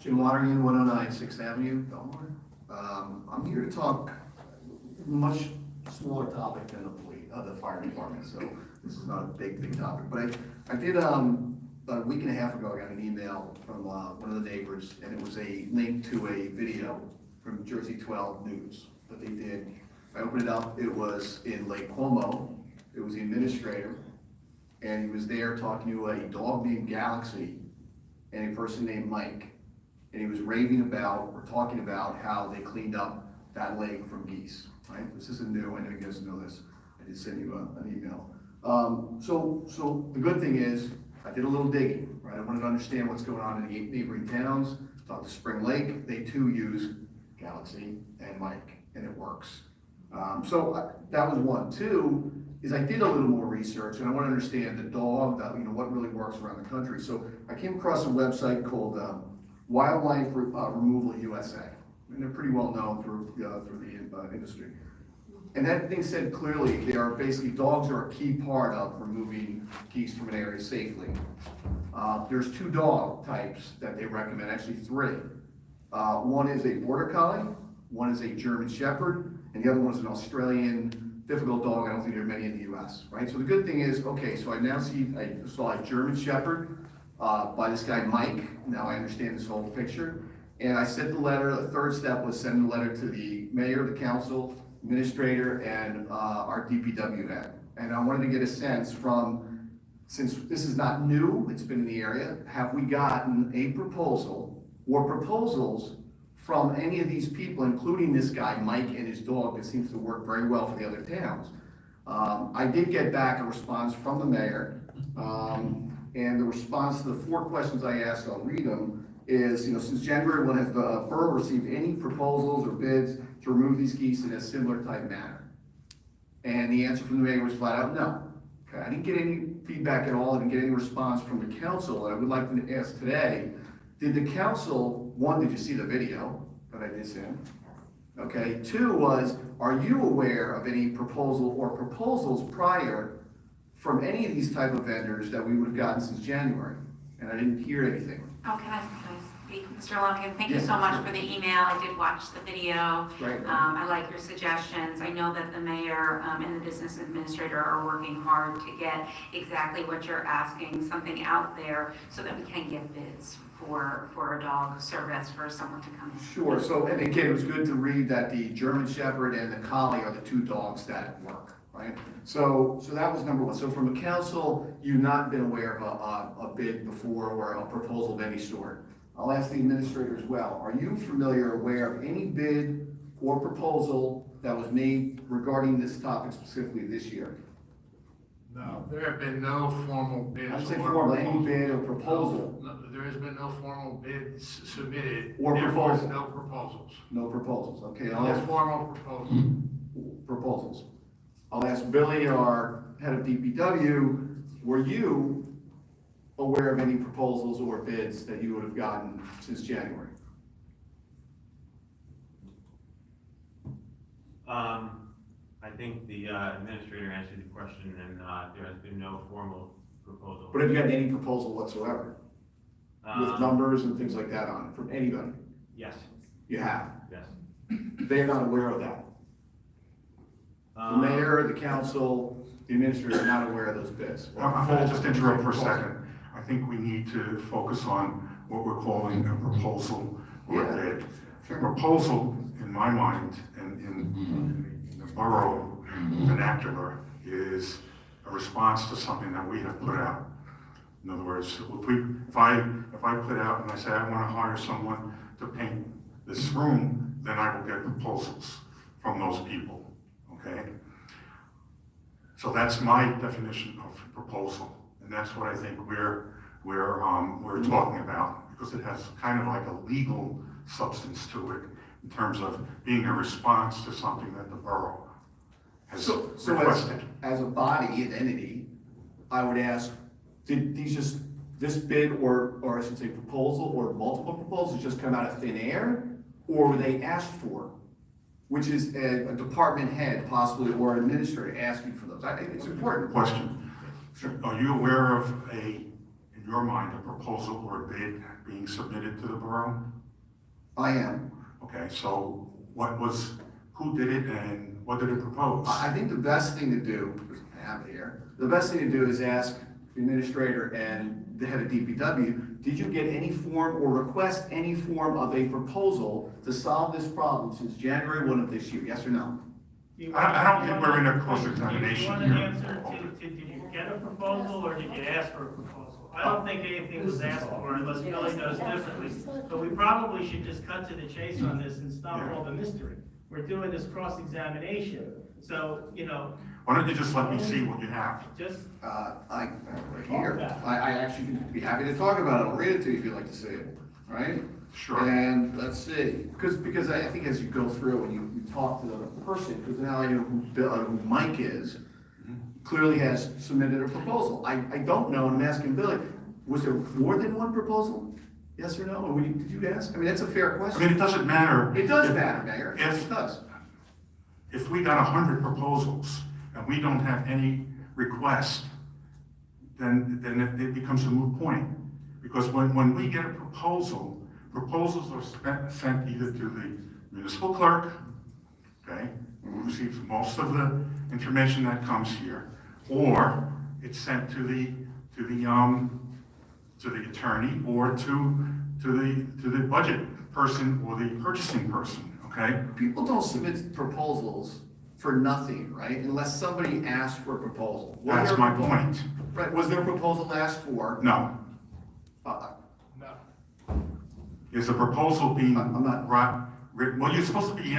Jim Waterman, 109 6th Avenue, Belmar. I'm here to talk a much smaller topic than the fire department, so this is not a big topic. But I did, about a week and a half ago, I got an email from one of the neighbors, and it was a link to a video from Jersey 12 News that they did. I opened it up, it was in Lake Como, it was the administrator, and he was there talking to a dog named Galaxy and a person named Mike. And he was raving about, or talking about, how they cleaned up that lake from geese, right? This isn't new, I know you guys know this. I did send you an email. So the good thing is, I did a little digging, right? I wanted to understand what's going on in the neighboring towns. Talked to Spring Lake, they too use Galaxy and Mike, and it works. That was one. Two, is I did a little more research, and I want to understand the dog, what really works around the country. So I came across a website called Wildlife Removal USA, and they're pretty well known through the industry. And that thing said clearly, dogs are a key part of removing geese from an area safely. There's 2 dog types that they recommend, actually 3. One is a Border Collie, one is a German Shepherd, and the other one is an Australian difficult dog. I don't think there are many in the US, right? So the good thing is, okay, so I saw a German Shepherd by this guy Mike. Now I understand this whole picture. And I sent the letter. The third step was sending the letter to the mayor, the council, administrator, and our DPW head. And I wanted to get a sense from, since this is not new, it's been in the area, have we gotten a proposal or proposals from any of these people, including this guy, Mike, and his dog that seems to work very well for the other towns? I did get back a response from the mayor. And the response to the 4 questions I asked, I'll read them, is, since January 1, has the borough received any proposals or bids to remove these geese in a similar type manner? And the answer from the mayor was flat out no. Okay, I didn't get any feedback at all. I didn't get any response from the council. And I would like to ask today, did the council, 1, did you see the video that I did send? Okay, 2 was, are you aware of any proposal or proposals prior from any of these type of vendors that we would have gotten since January? And I didn't hear anything. Oh, can I speak, Mr. Lumpkin, thank you so much for the email. I did watch the video. Right. I like your suggestions. I know that the mayor and the business administrator are working hard to get exactly what you're asking, something out there so that we can get bids for a dog service for someone to come in. Sure, so, and again, it was good to read that the German Shepherd and the Collie are the two dogs that work, right? So that was number one. So from the council, you've not been aware of a bid before or a proposal of any sort. I'll ask the administrator as well. Are you familiar, aware of any bid or proposal that was made regarding this topic specifically this year? No, there have been no formal bids. I'd say or formal, any proposals. bid or proposal? No, there has been no formal bids submitted. Or Therefore, proposal. no proposals. No proposals, okay. I'll No ask formal proposals. proposals. I'll ask Billy, our head of DPW, were you aware of any proposals or bids that you would have gotten since January? I think the administrator answered the question, and there has been no formal proposal. But have you gotten any proposal whatsoever? With numbers and things like that on it from anybody? Yes. You have? Yes. They're not aware of that? The mayor, the council, the administrator are not aware of those bids? I'm going to just interrupt for a second. I think we need to focus on what we're calling a proposal or a bid. A proposal, in my mind, and in the borough vernacular, is a response to something that we have put out. In other words, if I put out and I say I want to hire someone to paint this room, then I will get proposals from those people, okay? So that's my definition of proposal, and that's what I think we're talking about, because it has kind of like a legal substance to it in terms of being a response to something that the borough has requested. As a body, an entity, I would ask, did this bid or I should say proposal or multiple proposals just come out of thin air? Or were they asked for? Which is a department head possibly or an administrator asking for those? I think it's important. Question. Are you aware of in your mind, a proposal or a bid being submitted to the borough? I am. Okay, so who did it and what did it propose? I think the best thing to do, because I have it here, the best thing to do is ask the administrator and the head of DPW, did you get any form or request any form of a proposal to solve this problem since January 1 of this year? Yes or no? I don't think we're in a cross-examination Do you here. want an answer to did you get a proposal or did you ask for a proposal? I don't think anything was asked for unless Billy knows differently. But we probably should just cut to the chase on this and stop all the mystery. We're doing this cross-examination, so, Why don't you just let me see what you have? just. Right here. I actually can be happy to talk about it. I'll read it to you if you'd like to see it, right? Sure. And let's see, because I think as you go through and you talk to the person, because now I know who Mike is, clearly has submitted a proposal. I don't know, and I'm asking Billy, was there more than one proposal? Yes or no? And did you ask? I mean, that's a fair question. I mean, it doesn't matter. It does matter, Mayor. If- It does. If we got 100 proposals and we don't have any request, then it becomes a moot point. Because when we get a proposal, proposals are sent either to the municipal clerk, okay, who receives most of the information that comes here, or it's sent to the attorney or to the budget person or the purchasing person, okay? People don't submit proposals for nothing, right? Unless somebody asks for a proposal. That's my point. Right, was there a proposal asked for? No. Is a proposal being written? Well, you're supposed to be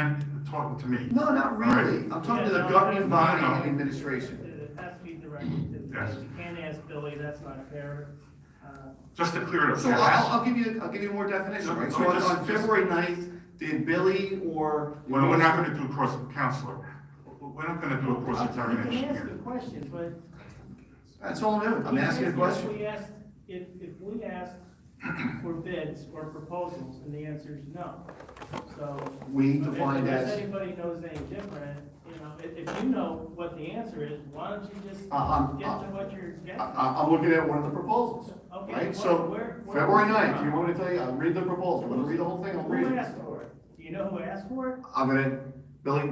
talking to me. No, not really. I'm talking to the governing body No. and administration. It has to be directed to the, Yes. you can't ask Billy, that's not fair. Just to clear it up. So I'll give you more definition, right? So on February 9th, did Billy or? Well, we're not gonna do counselor. We're not gonna do a You cross-examination can ask here. a question, but. That's all I'm doing. I'm asking a question. If we asked for bids or proposals, and the answer is no. So So. We defined Unless as, anybody knows any different, you know, if you know what the answer is, why don't you just I'm get to what you're getting? I'm looking at one of the proposals, Okay, right? what- So, where February was it 9th, from? you want me to tell you, I'll read the proposal, want to read the whole thing, I'll read Who it. asked for it? Do you know who asked for it? I'm gonna, Billy,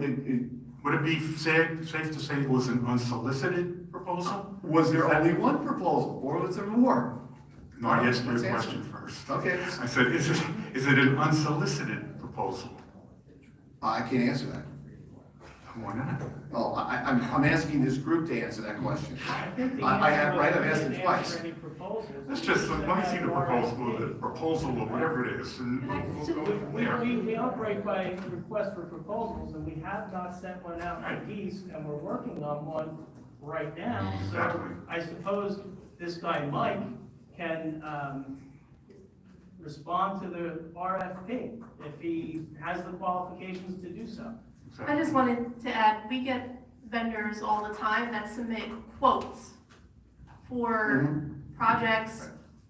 Would it be safe to say it was an unsolicited proposal? was there only one proposal, or was there more? No, I asked you Let's a answer. question first. Okay. I said, is it an unsolicited proposal? I can't answer that. Why not? Oh, I'm asking this group to answer that question. I think the I answer have, was right, I've we asked didn't it twice. answer any proposals. Let's just, We let me see had the proposal, RFP. or whatever it is, and we'll go from there. We operate by request for proposals, and we have not sent one out for geese, and we're working on one right now. So Exactly. I suppose this guy Mike can respond to the RFP if he has the qualifications to do so. I just wanted to add, we get vendors all the time that submit quotes for projects,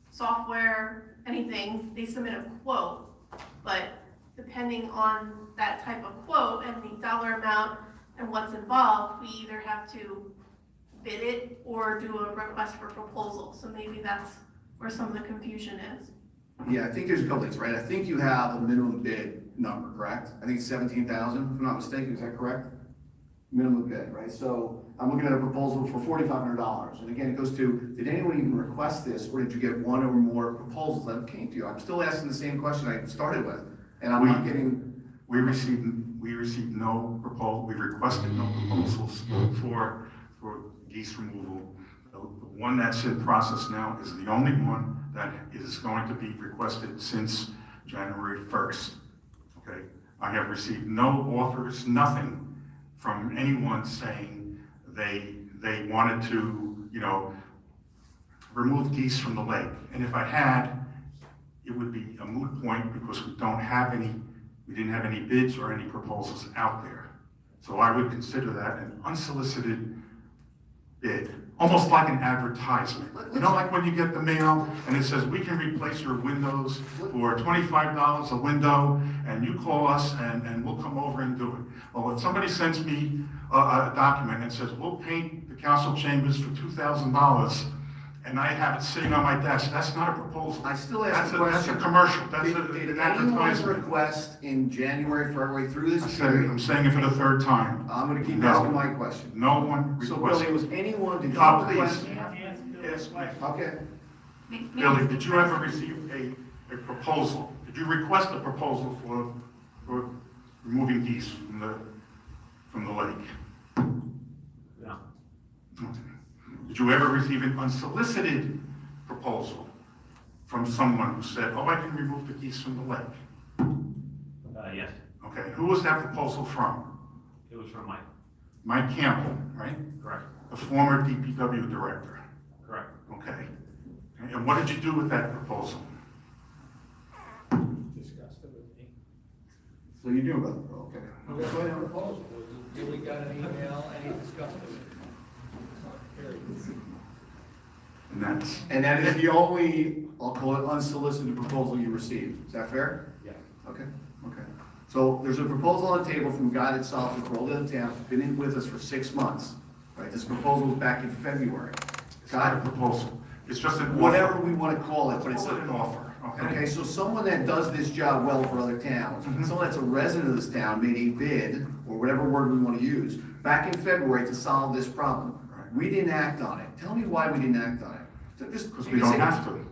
software, anything. They submit a quote, but depending on that type of quote and the dollar amount and what's involved, we either have to bid it or do a request for proposal. So maybe that's where some of the confusion is. Yeah, I think there's a couple things, right? I think you have a minimum bid number, correct? I think it's 17,000, if I'm not mistaken, is that correct? Minimum bid, right? So I'm looking at a proposal for $4,500. And again, it goes to, did anyone even request this, or did you get one or more proposals that came to you? I'm still asking the same question I started with, and I'm not getting. We received no proposal, we requested no proposals for geese removal. The one that's in process now is the only one that is going to be requested since January 1st, okay? I have received no offers, nothing from anyone saying they wanted to, you know, remove geese from the lake. And if I had, it would be a moot point because we didn't have any bids or any proposals out there. So I would consider that an unsolicited bid, almost like an advertisement. You know, like when you get the mail and it says, we can replace your windows for $25 a window, and you call us and we'll come over and do it. Well, if somebody sends me a document and says, we'll paint the council chambers for $2,000, and I have it sitting on my desk, that's not a proposal. I still ask the That's question. a commercial, that's Did an anyone advertisement. request in January, February, through this period? I'm saying it for the third time. I'm gonna keep No. asking my question. No one So requested. Billy, was anyone, did you Bob, request? please. Yes, please. Okay. Billy, did you ever receive a proposal? Did you request a proposal for removing geese from the lake? No. Okay. Did you ever receive an unsolicited proposal from someone who said, oh, I can remove the geese from the lake? Yes, Okay, who was that proposal from? it was from Mike. Mike Campbell, right? Correct. The former DPW director. Correct. Okay. And what did you do with that proposal? Discussed it with me. So you do, brother, okay. We got a proposal, we got an email, and he discussed it. Period. And that is the only, I'll call it unsolicited proposal you received. Is that fair? Yeah. Okay, okay. So there's a proposal on the table from a guy that solved it for all the other towns, been in with us for 6 months. Right, this proposal was back in February. It's not a proposal. It's just an offer. Whatever we want to call it, but it's Call it an offer, Okay, so someone that does this job well for other towns, someone that's a resident of this town made a bid, or whatever word we want to use, back in February to solve this problem. Right. We didn't act on it. Tell me why we didn't act on it. Because we don't have to.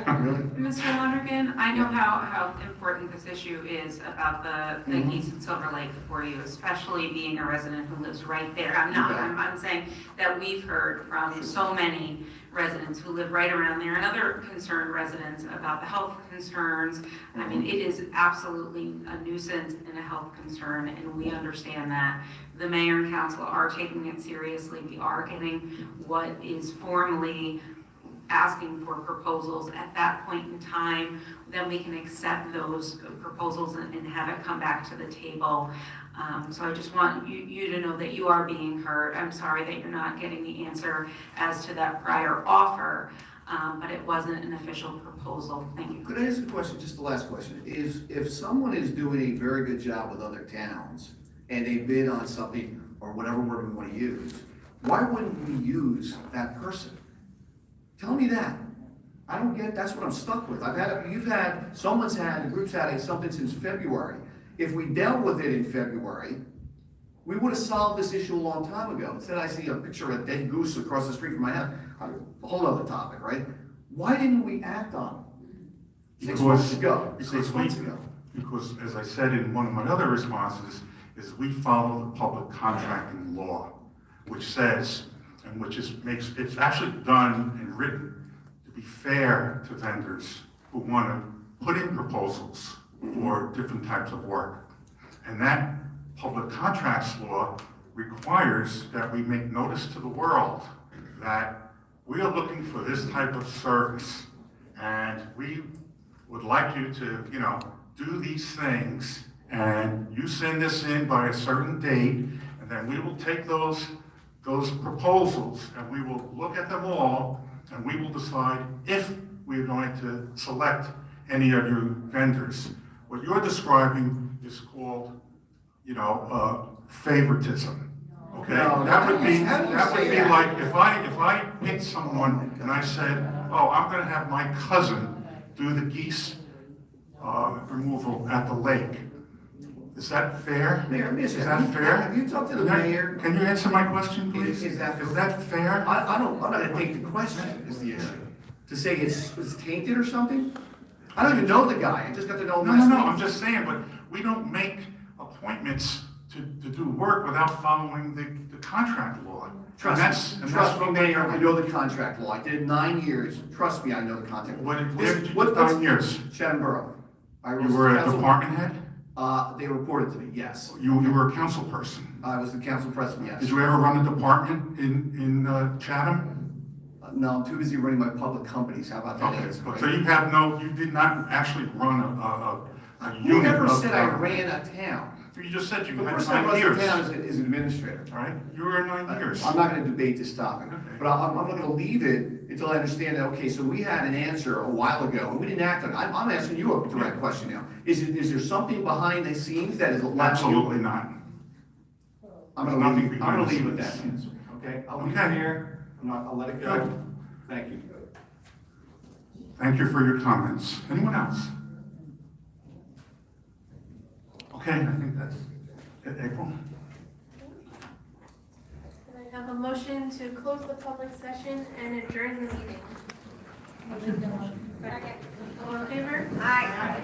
Really? Mr. Lonergan, I know how important this issue is about the geese in Silver Lake for you, especially being a resident who lives right there. I'm saying that we've heard from so many residents who live right around there and other concerned residents about the health concerns. I mean, it is absolutely a nuisance and a health concern, and we understand that. The mayor and council are taking it seriously. We are getting what is formally asking for proposals at that point in time. Then we can accept those proposals and have it come back to the table. So I just want you to know that you are being heard. I'm sorry that you're not getting the answer as to that prior offer. but it wasn't an official proposal. Thank you. Could I ask a question, just the last question? If someone is doing a very good job with other towns and they bid on something, or whatever word we want to use, why wouldn't we use that person? Tell me that. I don't get, that's what I'm stuck with. The group's had something since February. If we dealt with it in February, we would have solved this issue a long time ago. Instead, I see a picture of a dead goose across the street from my house. A whole other topic, right? Why didn't we act on it? 6 months ago. 6 months ago. Because, as I said in one of my other responses, is we follow the public contracting law, which says, and it's actually done and written to be fair to vendors who want to put in proposals for different types of work. And that public contracts law requires that we make notice to the world that we are looking for this type of service, and we would like you to, do these things, and you send this in by a certain date, and then we will take those proposals, and we will look at them all, and we will decide if we're going to select any of your vendors. What you're describing is called, favoritism. Okay, No, that would be that? like if I picked someone and I said, oh, I'm going to have my cousin do the geese removal at the lake. Is that fair? Mayor, is that fair? Have you talked to the mayor? Can you answer my question, please? Is that fair? I'm not gonna take the question, is the issue. To say it's tainted or something? I don't even know the guy, I just got to know him last week. No, I'm just saying, but we don't make appointments to do work without following the contract law. Trust me, Mayor, I know the contract law. I did it 9 years. Trust me, I know the contract law. Where did you do 9 years? Chatham Borough. You were a department head? They reported to me, yes. You were a council person? I was the council president, yes. Did you ever run a department in Chatham? No, I'm too busy running my public companies. How about that? Okay, answer, right? so you did not actually run a unit. Who never of said I government. ran a town? You just said you The had person that 9 runs years. the town is an administrator. All right, you were 9 years. I'm not gonna debate this topic, but I'm not gonna leave it until I understand that, okay, so we had an answer a while ago, and we didn't act on it. I'm asking you a direct question now. Is there something behind the scenes that is allowing you? Absolutely not. I'm There's gonna nothing leave behind the with that scenes. answer, okay? I'll leave Okay. it here, I'll let it go. Good. Thank you. Thank you for your comments. Anyone else? Okay, I think that's it, April. Can I have a motion to close the public session and adjourn the meeting? All in favor? Aye.